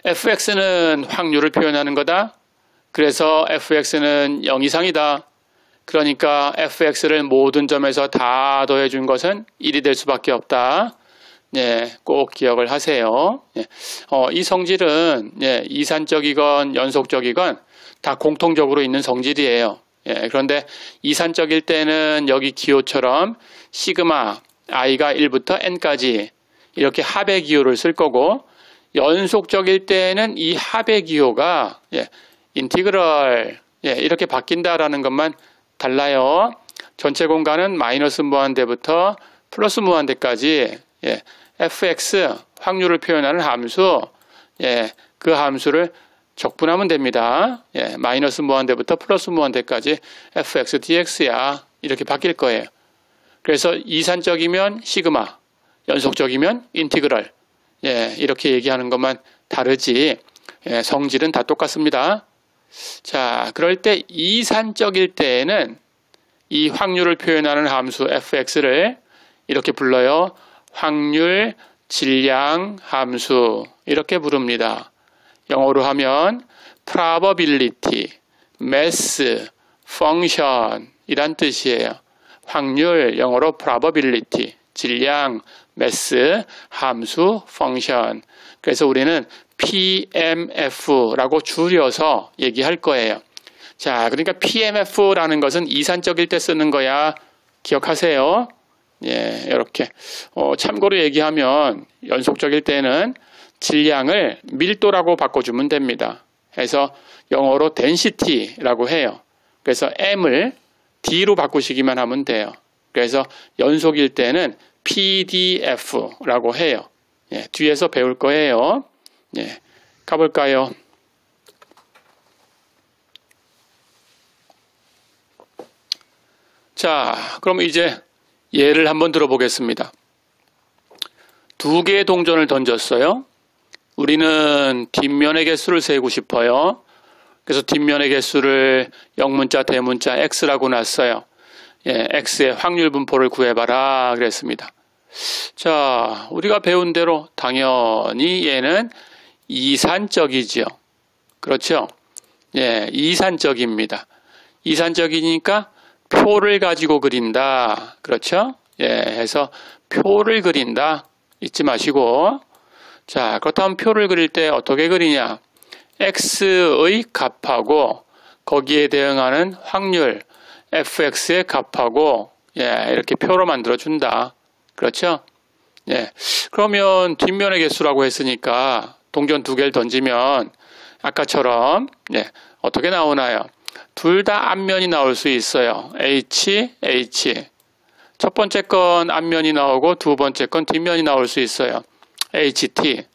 fx는 확률을 표현하는 거다. 그래서 fx는 0 이상이다. 그러니까 fx를 모든 점에서 다 더해준 것은 1이 될 수밖에 없다. 예, 꼭 기억을 하세요. 예. 이 성질은 예, 이산적이건 연속적이건 다 공통적으로 있는 성질이에요. 예, 그런데 이산적일 때는 여기 기호처럼 시그마 i가 1부터 n까지 이렇게 합의 기호를 쓸 거고, 연속적일 때는 이 합의 기호가 예, 인티그럴 예, 이렇게 바뀐다라는 것만 달라요. 전체 공간은 마이너스 무한대부터 플러스 무한대까지 예, fx 확률을 표현하는 함수 예, 그 함수를 적분하면 됩니다. 예, 마이너스 무한대부터 플러스 무한대까지 fx dx야 이렇게 바뀔 거예요. 그래서 이산적이면 시그마, 연속적이면 인티그럴 예, 이렇게 얘기하는 것만 다르지 예, 성질은 다 똑같습니다. 자, 그럴 때 이산적일 때에는 이 확률을 표현하는 함수 fx를 이렇게 불러요. 확률 질량 함수 이렇게 부릅니다. 영어로 하면 probability, mass, function 이란 뜻이에요. 확률, 영어로 probability, 질량, mass, 함수, function. 그래서 우리는 PMF라고 줄여서 얘기할 거예요. 자, 그러니까 PMF라는 것은 이산적일 때 쓰는 거야. 기억하세요. 예, 이렇게. 참고로 얘기하면 연속적일 때는 질량을 밀도라고 바꿔주면 됩니다. 해서 영어로 density라고 해요. 그래서 M을 D로 바꾸시기만 하면 돼요. 그래서 연속일 때는 PDF라고 해요. 예, 뒤에서 배울 거예요. 예, 가볼까요? 자, 그럼 이제 예를 한번 들어보겠습니다. 두 개의 동전을 던졌어요. 우리는 뒷면의 개수를 세고 싶어요. 그래서 뒷면의 개수를 영문자, 대문자 x라고 놨어요. 예, x의 확률 분포를 구해봐라 그랬습니다. 자, 우리가 배운 대로 당연히 얘는 이산적이지요. 그렇죠? 예, 이산적입니다. 이산적이니까 표를 가지고 그린다. 그렇죠? 예, 해서 표를 그린다. 잊지 마시고. 자, 그렇다면 표를 그릴 때 어떻게 그리냐? x의 값하고 거기에 대응하는 확률 fx의 값하고 예, 이렇게 표로 만들어 준다. 그렇죠? 예. 그러면 뒷면의 개수라고 했으니까 동전 두 개를 던지면 아까처럼 예, 어떻게 나오나요? 둘 다 앞면이 나올 수 있어요. h, h. 첫 번째 건 앞면이 나오고 두 번째 건 뒷면이 나올 수 있어요. ht.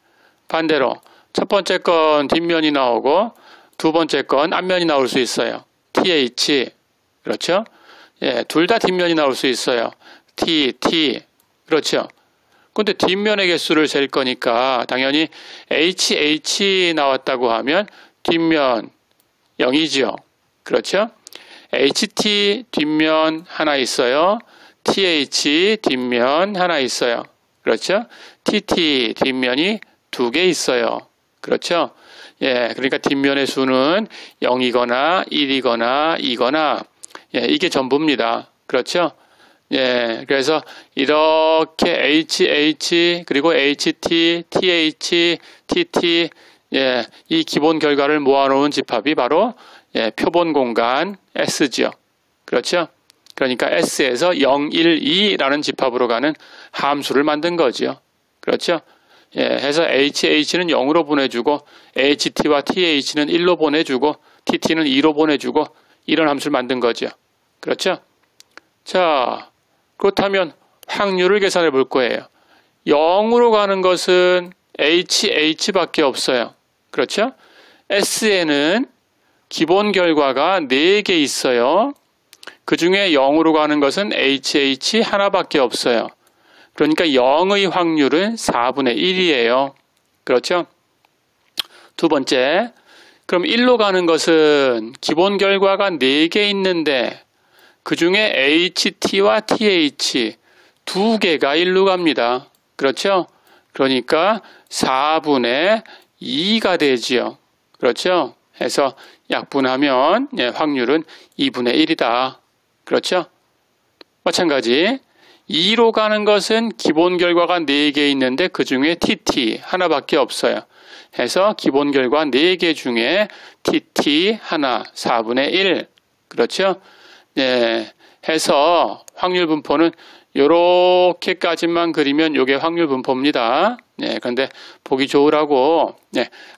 반대로 첫 번째 건 뒷면이 나오고 두 번째 건 앞면이 나올 수 있어요. th. 그렇죠? 예, 둘 다 뒷면이 나올 수 있어요. t. 그렇죠? 근데 뒷면의 개수를 셀 거니까 당연히 h 나왔다고 하면 뒷면 0이죠. 그렇죠? ht 뒷면 하나 있어요. th 뒷면 하나 있어요. 그렇죠? tt 뒷면이 두 개 있어요. 그렇죠? 예, 그러니까 뒷면의 수는 0이거나 1이거나 2거나 예, 이게 전부입니다. 그렇죠? 예, 그래서 이렇게 h 그리고 ht, th, tt 예, 이 기본 결과를 모아놓은 집합이 바로 예, 표본 공간 S죠. 그렇죠? 그러니까 S에서 0, 1, 2라는 집합으로 가는 함수를 만든 거죠. 그렇죠? 예, 해서 HH는 0으로 보내주고 HT와 TH는 1로 보내주고 TT는 2로 보내주고 이런 함수를 만든 거죠. 그렇죠? 자, 그렇다면 확률을 계산해 볼 거예요. 0으로 가는 것은 HH밖에 없어요. 그렇죠? S에는 기본 결과가 4개 있어요. 그 중에 0으로 가는 것은 HH 하나밖에 없어요. 그러니까 0의 확률은 4분의 1이에요. 그렇죠? 두 번째, 그럼 1로 가는 것은 기본 결과가 4개 있는데 그 중에 HT와 TH 2개가 1로 갑니다. 그렇죠? 그러니까 4분의 2가 되지요. 그렇죠? 해서 약분하면 확률은 2분의 1이다. 그렇죠? 마찬가지 2로 가는 것은 기본 결과가 4개 있는데 그 중에 TT 하나밖에 없어요. 해서 기본 결과 4개 중에 TT 하나 4분의 1. 그렇죠? 네, 해서 확률 분포는 요렇게까지만 그리면 요게 확률 분포입니다. 네, 그런데 보기 좋으라고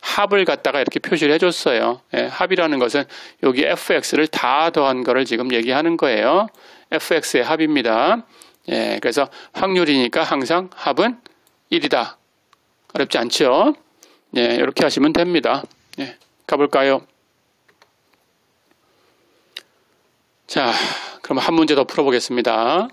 합을 갖다가 이렇게 표시를 해줬어요. 합이라는 것은 여기 fx를 다 더한 거를 지금 얘기하는 거예요. fx의 합입니다. 그래서 확률이니까 항상 합은 1이다. 어렵지 않죠? 이렇게 하시면 됩니다. 가볼까요? 자, 그럼 한 문제 더 풀어보겠습니다.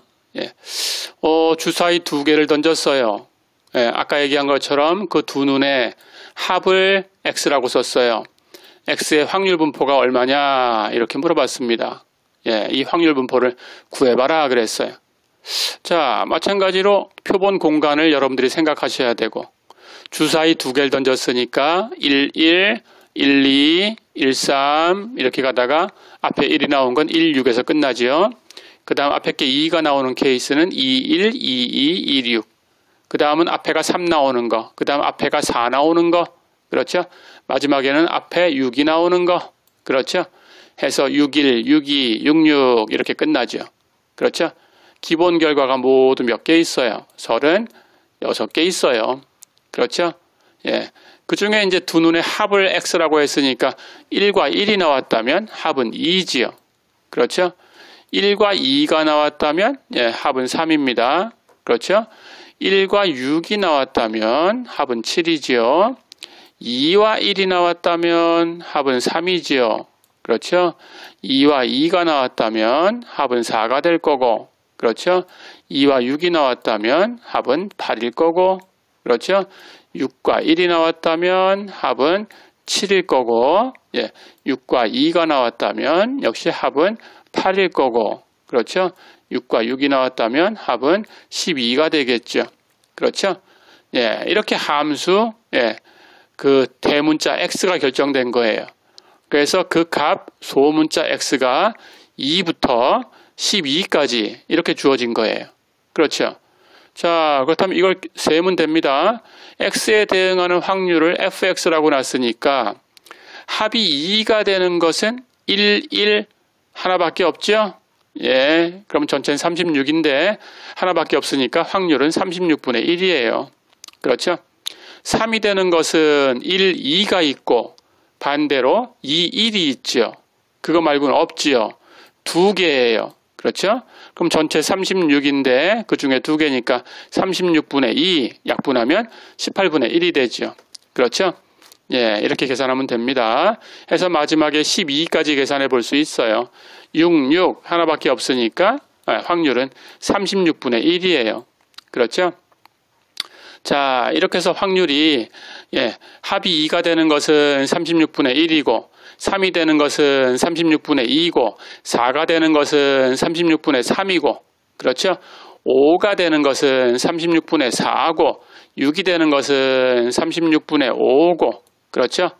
주사위 2개를 던졌어요. 아까 얘기한 것처럼 그 두 눈에 합을 x라고 썼어요. x의 확률 분포가 얼마냐 이렇게 물어봤습니다. 이 확률 분포를 구해봐라 그랬어요. 자, 마찬가지로 표본 공간을 여러분들이 생각하셔야 되고 주사위 2개를 던졌으니까 1, 1, 1, 2, 1, 3 이렇게 가다가 앞에 1이 나온 건 1, 6에서 끝나지요. 그 다음 앞에 게 2가 나오는 케이스는 2, 1, 2, 2, 1, 6. 그 다음은 앞에가 3 나오는 거. 그 다음 앞에가 4 나오는 거. 그렇죠? 마지막에는 앞에 6이 나오는 거. 그렇죠? 해서 6, 1, 6, 2, 6, 6 이렇게 끝나죠. 그렇죠? 기본 결과가 모두 몇 개 있어요? 36개 있어요. 그렇죠? 그 중에 이제 두 눈의 합을 x라고 했으니까 1과 1이 나왔다면 합은 2지요. 그렇죠? 1과 2가 나왔다면 합은 3입니다. 그렇죠? 1과 6이 나왔다면 합은 7이지요. 2와 1이 나왔다면 합은 3이지요. 그렇죠? 2와 2가 나왔다면 합은 4가 될 거고, 그렇죠? 2와 6이 나왔다면 합은 8일 거고, 그렇죠? 6과 1이 나왔다면 합은 7일 거고, 6과 2가 나왔다면 역시 합은 8일 거고, 그렇죠? 6과 6이 나왔다면 합은 12가 되겠죠. 그렇죠? 이렇게 함수, 그 대문자 x가 결정된 거예요. 그래서 그 값 소문자 x가 2부터 12까지 이렇게 주어진 거예요. 그렇죠? 자, 그렇다면 이걸 세면 됩니다. x에 대응하는 확률을 fx라고 놨으니까 합이 2가 되는 것은 1, 1 하나밖에 없죠? 그럼 전체는 36인데 하나밖에 없으니까 확률은 36분의 1이에요. 그렇죠? 3이 되는 것은 1, 2가 있고 반대로 2, 1이 있죠. 그거 말고는 없지요. 2개예요. 그렇죠? 그럼 전체 36인데 그 중에 2개니까 36분의 2 약분하면 18분의 1이 되죠. 그렇죠? 이렇게 계산하면 됩니다. 해서 마지막에 12까지 계산해 볼 수 있어요. 6, 6 하나밖에 없으니까 확률은 36분의 1이에요. 그렇죠? 자, 이렇게 해서 확률이 합이 2가 되는 것은 36분의 1이고 3이 되는 것은 36분의 2이고 4가 되는 것은 36분의 3이고 그렇죠? 5가 되는 것은 36분의 4고 6이 되는 것은 36분의 5고 그렇죠?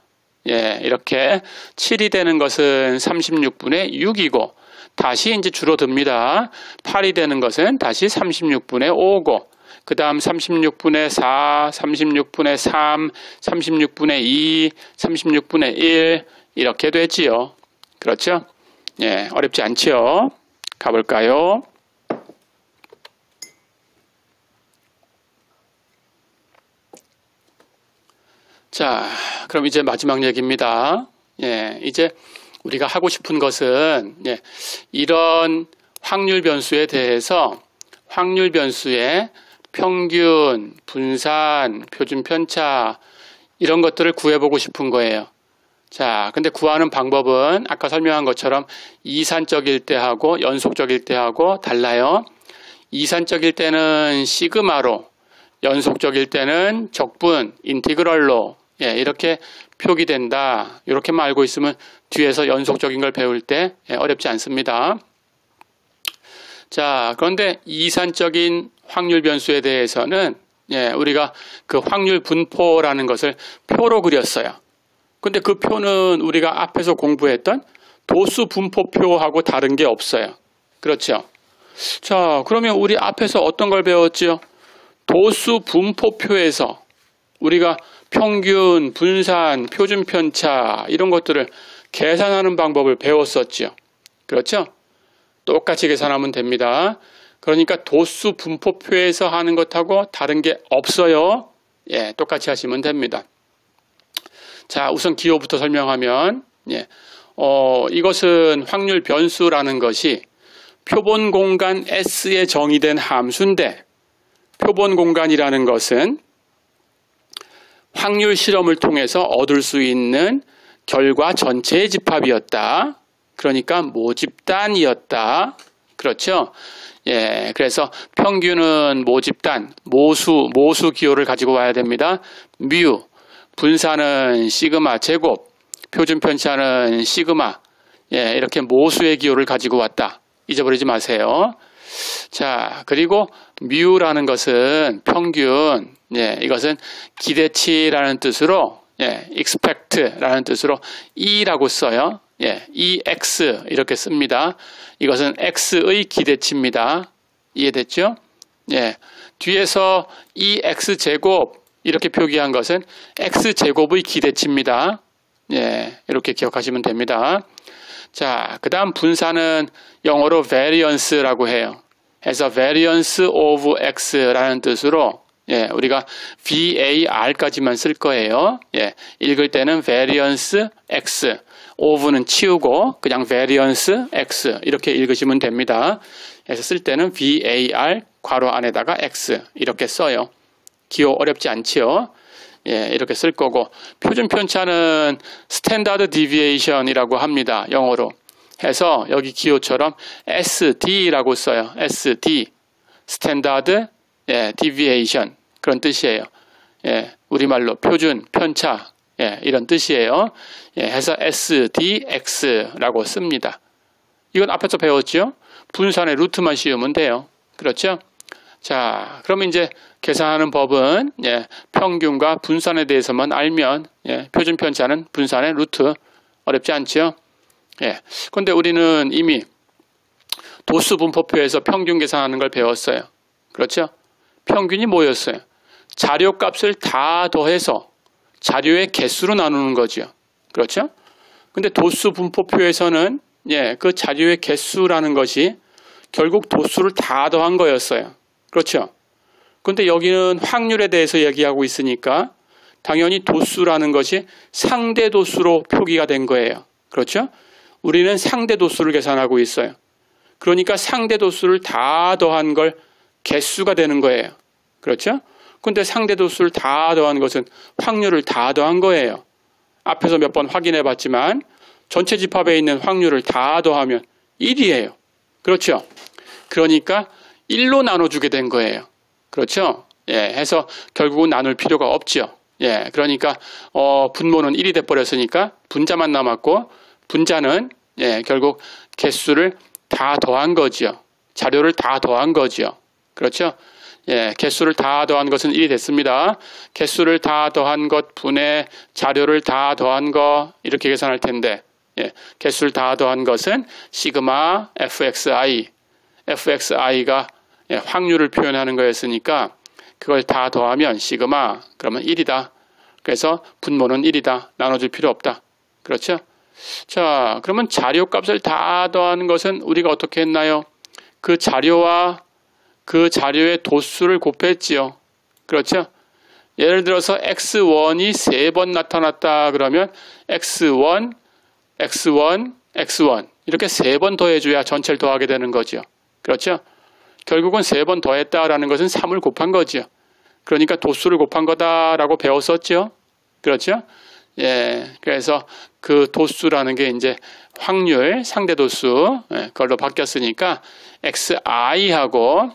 이렇게 7이 되는 것은 36분의 6이고 다시 이제 줄어듭니다. 8이 되는 것은 다시 36분의 5고 그 다음 36분의 4, 36분의 3, 36분의 2, 36분의 1 이렇게 되지요. 그렇죠? 어렵지 않죠? 가볼까요? 자, 그럼 이제 마지막 얘기입니다. 예, 이제 우리가 하고 싶은 것은 이런 확률 변수에 대해서 확률 변수의 평균, 분산, 표준 편차 이런 것들을 구해보고 싶은 거예요. 자, 근데 구하는 방법은 아까 설명한 것처럼 이산적일 때하고 연속적일 때하고 달라요. 이산적일 때는 시그마로, 연속적일 때는 적분, 인티그럴로 이렇게 표기된다. 이렇게만 알고 있으면 뒤에서 연속적인 걸 배울 때 어렵지 않습니다. 자, 그런데 이산적인 확률 변수에 대해서는 우리가 그 확률 분포라는 것을 표로 그렸어요. 근데 그 표는 우리가 앞에서 공부했던 도수 분포표하고 다른 게 없어요. 그렇죠? 자, 그러면 우리 앞에서 어떤 걸 배웠죠? 도수 분포표에서 우리가 평균, 분산, 표준 편차 이런 것들을 계산하는 방법을 배웠었죠. 그렇죠? 똑같이 계산하면 됩니다. 그러니까 도수 분포표에서 하는 것하고 다른 게 없어요. 예, 똑같이 하시면 됩니다. 자, 우선 기호부터 설명하면 이것은 확률 변수라는 것이 표본 공간 S에 정의된 함수인데 표본 공간이라는 것은 확률 실험을 통해서 얻을 수 있는 결과 전체의 집합이었다. 그러니까 모집단이었다. 그렇죠? 예, 그래서 평균은 모집단, 모수 기호를 가지고 와야 됩니다. 뮤, 분산은 시그마 제곱, 표준 편차는 시그마, 이렇게 모수의 기호를 가지고 왔다. 잊어버리지 마세요. 자, 그리고 뮤라는 것은 평균, 이것은 기대치라는 뜻으로, expect라는 뜻으로 E라고 써요. EX 이렇게 씁니다. 이것은 X의 기대치입니다. 이해됐죠? 뒤에서 EX 제곱 이렇게 표기한 것은 X 제곱의 기대치입니다. 이렇게 기억하시면 됩니다. 자, 그 다음 분산은 영어로 variance라고 해요. 해서 variance of x라는 뜻으로 우리가 var까지만 쓸 거예요. 읽을 때는 variance x, of는 치우고 그냥 variance x 이렇게 읽으시면 됩니다. 그래서 쓸 때는 var 괄호 안에다가 x 이렇게 써요. 기호 어렵지 않지요? 이렇게 쓸 거고 표준 편차는 standard deviation이라고 합니다. 영어로. 해서 여기 기호처럼 SD라고 써요. SD, standard deviation 그런 뜻이에요. 우리말로 표준, 편차 이런 뜻이에요. 해서 SDX라고 씁니다. 이건 앞에서 배웠죠? 분산의 루트만 씌우면 돼요. 그렇죠? 자, 그러면 이제 계산하는 법은 평균과 분산에 대해서만 알면 표준 편차는 분산의 루트 어렵지 않죠? 그런데 우리는 이미 도수 분포표에서 평균 계산하는 걸 배웠어요. 그렇죠? 평균이 뭐였어요? 자료값을 다 더해서 자료의 개수로 나누는 거죠. 그렇죠? 근데 도수 분포표에서는 그 자료의 개수라는 것이 결국 도수를 다 더한 거였어요. 그렇죠? 근데 여기는 확률에 대해서 얘기하고 있으니까 당연히 도수라는 것이 상대 도수로 표기가 된 거예요. 그렇죠? 우리는 상대 도수를 계산하고 있어요. 그러니까 상대 도수를 다 더한 걸 개수가 되는 거예요. 그렇죠? 근데 상대 도수를 다 더한 것은 확률을 다 더한 거예요. 앞에서 몇 번 확인해 봤지만 전체 집합에 있는 확률을 다 더하면 1이에요. 그렇죠? 그러니까 1로 나눠주게 된 거예요. 그렇죠? 해서 결국은 나눌 필요가 없죠. 그러니까 분모는 1이 돼버렸으니까 분자만 남았고 분자는 결국 개수를 다 더한 거죠. 자료를 다 더한 거죠. 그렇죠? 개수를 다 더한 것은 1이 됐습니다. 개수를 다 더한 것 분의 자료를 다 더한 거 이렇게 계산할 텐데 개수를 다 더한 것은 시그마 fxi fxi가 확률을 표현하는 거였으니까 그걸 다 더하면 시그마 그러면 1이다. 그래서 분모는 1이다. 나눠줄 필요 없다. 그렇죠? 자, 그러면 자료값을 다 더하는 것은 우리가 어떻게 했나요? 그 자료와 그 자료의 도수를 곱했지요. 그렇죠? 예를 들어서 x1이 3번 나타났다 그러면 x1, x1, x1 이렇게 3번 더해줘야 전체를 더하게 되는 거죠. 그렇죠? 결국은 3번 더했다라는 것은 3을 곱한 거죠. 그러니까 도수를 곱한 거다라고 배웠었죠. 그렇죠? 예, 그래서 그 도수라는 게 이제 확률, 상대 도수, 그걸로 바뀌었으니까 xi하고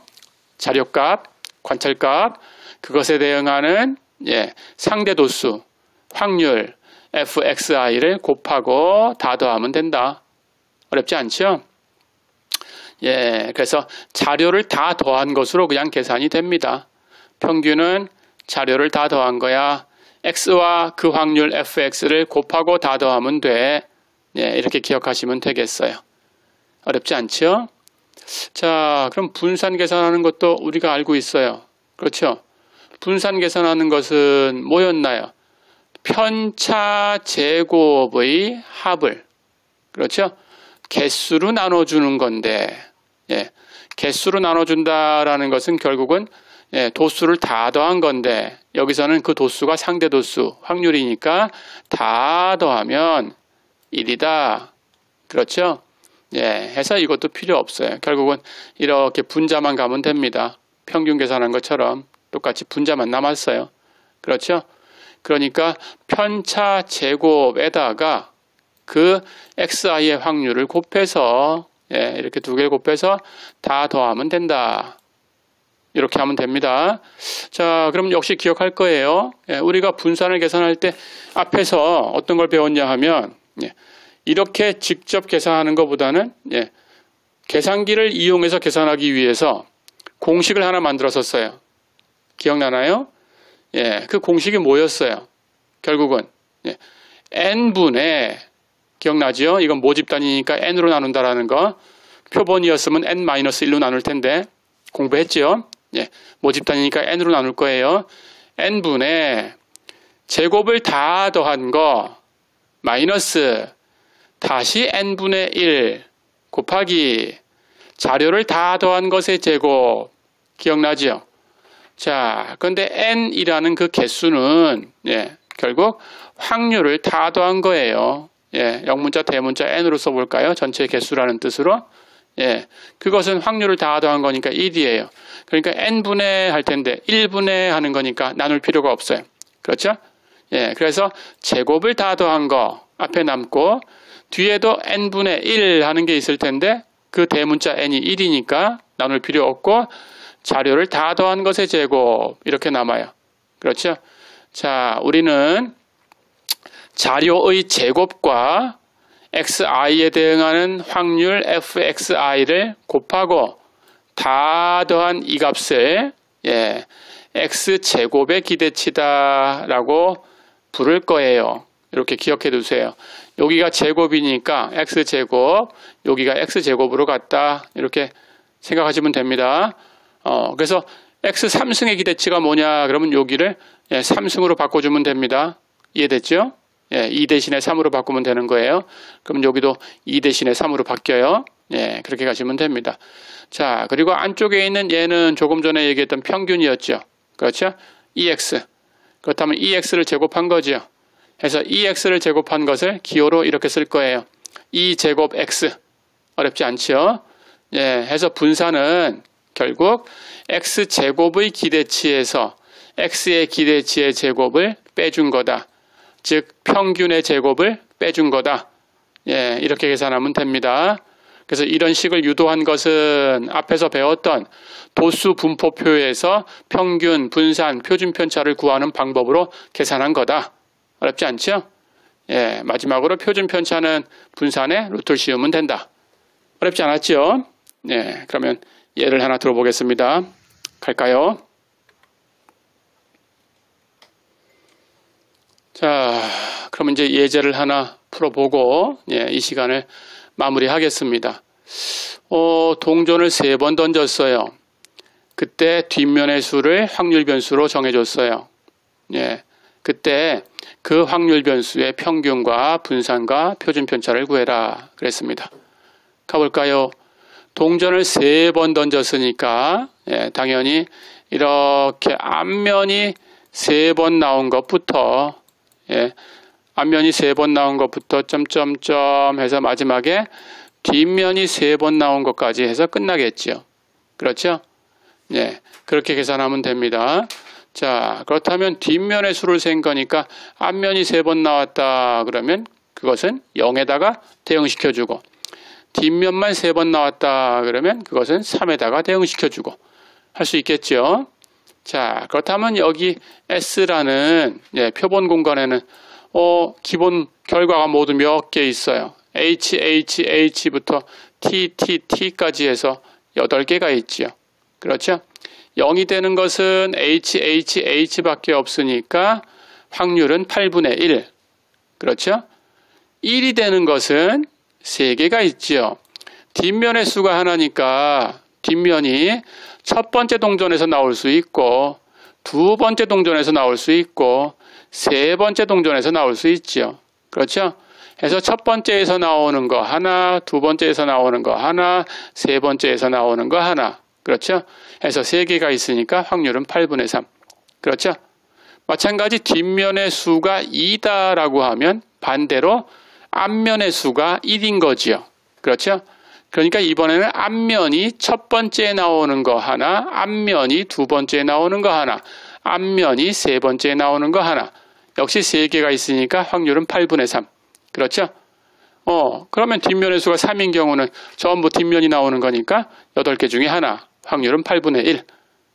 자료값, 관찰값, 그것에 대응하는 상대 도수, 확률, fxi를 곱하고 다 더하면 된다. 어렵지 않죠? 예, 그래서 자료를 다 더한 것으로 그냥 계산이 됩니다. 평균은 자료를 다 더한 거야. x와 그 확률 fx를 곱하고 다 더하면 돼. 예, 이렇게 기억하시면 되겠어요. 어렵지 않죠? 자, 그럼 분산 계산하는 것도 우리가 알고 있어요. 그렇죠? 분산 계산하는 것은 뭐였나요? 편차 제곱의 합을, 그렇죠? 개수로 나눠주는 건데, 예, 개수로 나눠준다라는 것은 결국은 도수를 다 더한 건데, 여기서는 그 도수가 상대 도수, 확률이니까 다 더하면 1이다. 그렇죠? 예, 해서 이것도 필요 없어요. 결국은 이렇게 분자만 가면 됩니다. 평균 계산한 것처럼 똑같이 분자만 남았어요. 그렇죠? 그러니까 편차 제곱에다가 그 xi의 확률을 곱해서 이렇게 두 개를 곱해서 다 더하면 된다. 이렇게 하면 됩니다. 자, 그럼 역시 기억할 거예요. 우리가 분산을 계산할 때 앞에서 어떤 걸 배웠냐 하면 이렇게 직접 계산하는 것보다는 계산기를 이용해서 계산하기 위해서 공식을 하나 만들었었어요. 기억나나요? 그 공식이 뭐였어요? 결국은 n분의, 기억나죠? 이건 모집단위니까 n으로 나눈다라는 거. 표본이었으면 n-1로 나눌 텐데 공부했죠? 모집단위니까 n으로 나눌 거예요. n분의 제곱을 다 더한 거 마이너스 다시 n분의 1 곱하기 자료를 다 더한 것의 제곱. 기억나죠? 자, 그런데 n이라는 그 개수는 결국 확률을 다 더한 거예요. 영문자, 대문자 n으로 써볼까요? 전체 개수라는 뜻으로. 그것은 확률을 다 더한 거니까 1이에요. 그러니까 n분의 할 텐데 1분의 하는 거니까 나눌 필요가 없어요. 그렇죠? 그래서 제곱을 다 더한 거 앞에 남고 뒤에도 n분의 1 하는 게 있을 텐데 그 대문자 n이 1이니까 나눌 필요 없고 자료를 다 더한 것의 제곱 이렇게 남아요. 그렇죠? 자, 우리는 자료의 제곱과 xi에 대응하는 확률 fxi를 곱하고 다 더한 이 값을 x제곱의 기대치다라고 부를 거예요. 이렇게 기억해 두세요. 여기가 제곱이니까 x제곱, 여기가 x제곱으로 갔다. 이렇게 생각하시면 됩니다. 그래서 x 3승의 기대치가 뭐냐? 그러면 여기를 3승으로 바꿔주면 됩니다. 이해됐죠? 2 대신에 3으로 바꾸면 되는 거예요. 그럼 여기도 2 대신에 3으로 바뀌어요. 그렇게 가시면 됩니다. 자, 그리고 안쪽에 있는 얘는 조금 전에 얘기했던 평균이었죠. 그렇죠? EX. 그렇다면 EX를 제곱한 거죠. 그래서 EX를 제곱한 것을 기호로 이렇게 쓸 거예요. E 제곱 X. 어렵지 않죠? 해서 분산은 결국 X 제곱의 기대치에서 X의 기대치의 제곱을 빼준 거다. 즉 평균의 제곱을 빼준 거다. 이렇게 계산하면 됩니다. 그래서 이런 식을 유도한 것은 앞에서 배웠던 도수 분포표에서 평균, 분산, 표준 편차를 구하는 방법으로 계산한 거다. 어렵지 않죠? 마지막으로 표준 편차는 분산에 루트를 씌우면 된다. 어렵지 않았죠? 그러면 예를 하나 들어보겠습니다. 갈까요? 자, 그럼 이제 예제를 하나 풀어보고 이 시간을 마무리하겠습니다. 동전을 3번 던졌어요. 그때 뒷면의 수를 확률 변수로 정해줬어요. 그때 그 확률 변수의 평균과 분산과 표준 편차를 구해라 그랬습니다. 가볼까요? 동전을 3번 던졌으니까 당연히 이렇게 앞면이 3번 나온 것부터, 예, 앞면이 3번 나온 것부터 점점점 해서 마지막에 뒷면이 3번 나온 것까지 해서 끝나겠죠. 그렇죠? 예, 그렇게 계산하면 됩니다. 자, 그렇다면 뒷면의 수를 센 거니까 앞면이 3번 나왔다 그러면 그것은 0에다가 대응시켜주고, 뒷면만 3번 나왔다 그러면 그것은 3에다가 대응시켜주고 할 수 있겠죠. 자, 그렇다면 여기 S라는, 예, 표본 공간에는 기본 결과가 모두 몇 개 있어요. H부터 T까지 해서 8개가 있지요. 그렇죠? 0이 되는 것은 H밖에 없으니까 확률은 8분의 1. 그렇죠? 1이 되는 것은 3개가 있지요. 뒷면의 수가 하나니까 뒷면이 첫 번째 동전에서 나올 수 있고, 두 번째 동전에서 나올 수 있고, 세 번째 동전에서 나올 수 있지요. 그렇죠? 해서 첫 번째에서 나오는 거 하나, 두 번째에서 나오는 거 하나, 세 번째에서 나오는 거 하나. 그렇죠? 해서 3개가 있으니까 확률은 8분의 3. 그렇죠? 마찬가지 뒷면의 수가 2다라고 하면 반대로 앞면의 수가 1인 거지요. 그렇죠? 그러니까 이번에는 앞면이 첫 번째에 나오는 거 하나, 앞면이 두 번째에 나오는 거 하나, 앞면이 세 번째에 나오는 거 하나. 역시 3개가 있으니까 확률은 8분의 3. 그렇죠? 그러면 뒷면의 수가 3인 경우는 전부 뒷면이 나오는 거니까 8개 중에 하나. 확률은 8분의 1.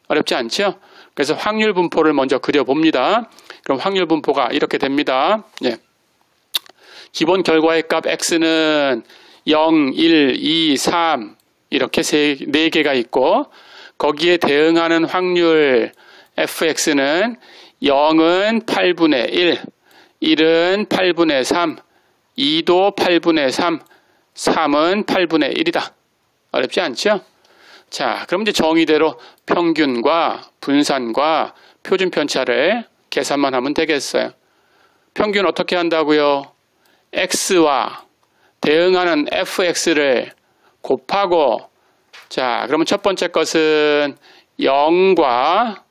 어렵지 않죠? 그래서 확률 분포를 먼저 그려봅니다. 그럼 확률 분포가 이렇게 됩니다. 예. 기본 결과의 값 X는 0, 1, 2, 3 이렇게 4개가 있고, 거기에 대응하는 확률 fx는 0은 8분의 1, 1은 8분의 3, 2도 8분의 3, 3은 8분의 1이다. 어렵지 않죠? 자, 그럼 이제 정의대로 평균과 분산과 표준 편차를 계산만 하면 되겠어요. 평균 어떻게 한다고요? x와 대응하는 fx를 곱하고, 자, 그러면 첫 번째 것은 0과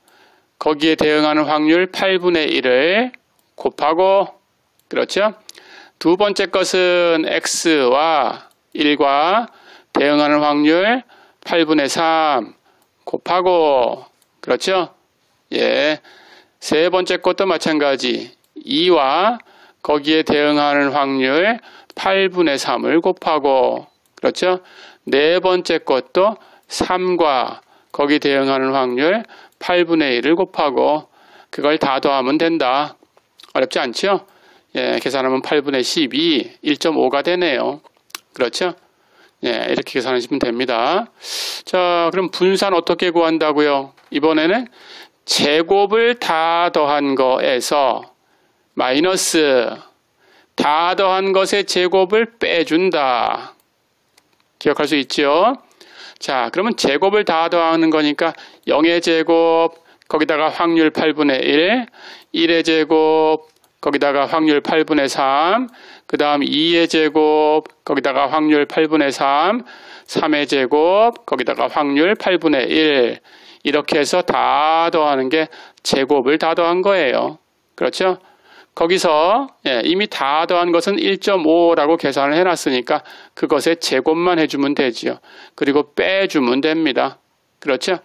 거기에 대응하는 확률 8분의 1을 곱하고, 그렇죠? 두 번째 것은 x와 1과 대응하는 확률 8분의 3 곱하고, 그렇죠? 예. 세 번째 것도 마찬가지 2와 거기에 대응하는 확률 8분의 3을 곱하고, 그렇죠? 네 번째 것도 3과 거기 대응하는 확률 8분의 1을 곱하고, 그걸 다 더하면 된다. 어렵지 않죠? 예, 계산하면 8분의 12, 1.5가 되네요. 그렇죠? 예, 이렇게 계산하시면 됩니다. 자, 그럼 분산 어떻게 구한다고요? 이번에는 제곱을 다 더한 거에서 마이너스 다 더한 것의 제곱을 빼준다. 기억할 수 있죠? 자, 그러면 제곱을 다 더하는 거니까 0의 제곱, 거기다가 확률 8분의 1, 1의 제곱, 거기다가 확률 8분의 3, 그 다음 2의 제곱, 거기다가 확률 8분의 3, 3의 제곱, 거기다가 확률 8분의 1. 이렇게 해서 다 더하는 게 제곱을 다 더한 거예요. 그렇죠? 거기서 이미 다 더한 것은 1.5라고 계산을 해놨으니까 그것의 제곱만 해주면 되지요. 그리고 빼주면 됩니다. 그렇죠?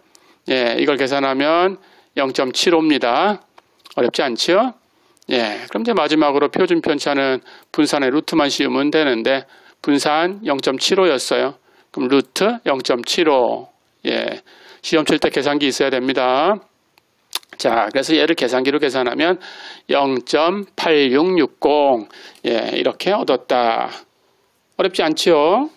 예, 이걸 계산하면 0.75입니다. 어렵지 않죠? 예, 그럼 이제 마지막으로 표준 편차는 분산의 루트만 씌우면 되는데 분산 0.75였어요. 그럼 루트 0.75. 예, 시험 칠 때 계산기 있어야 됩니다. 자, 그래서 얘를 계산기로 계산하면 0.8660. 예, 이렇게 얻었다. 어렵지 않죠?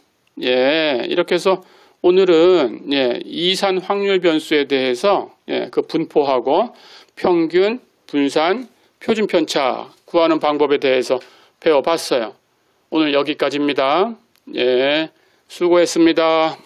예, 이렇게 해서 오늘은 이산 확률 변수에 대해서 그 분포하고 평균, 분산, 표준 편차 구하는 방법에 대해서 배워봤어요. 오늘 여기까지입니다. 예, 수고했습니다.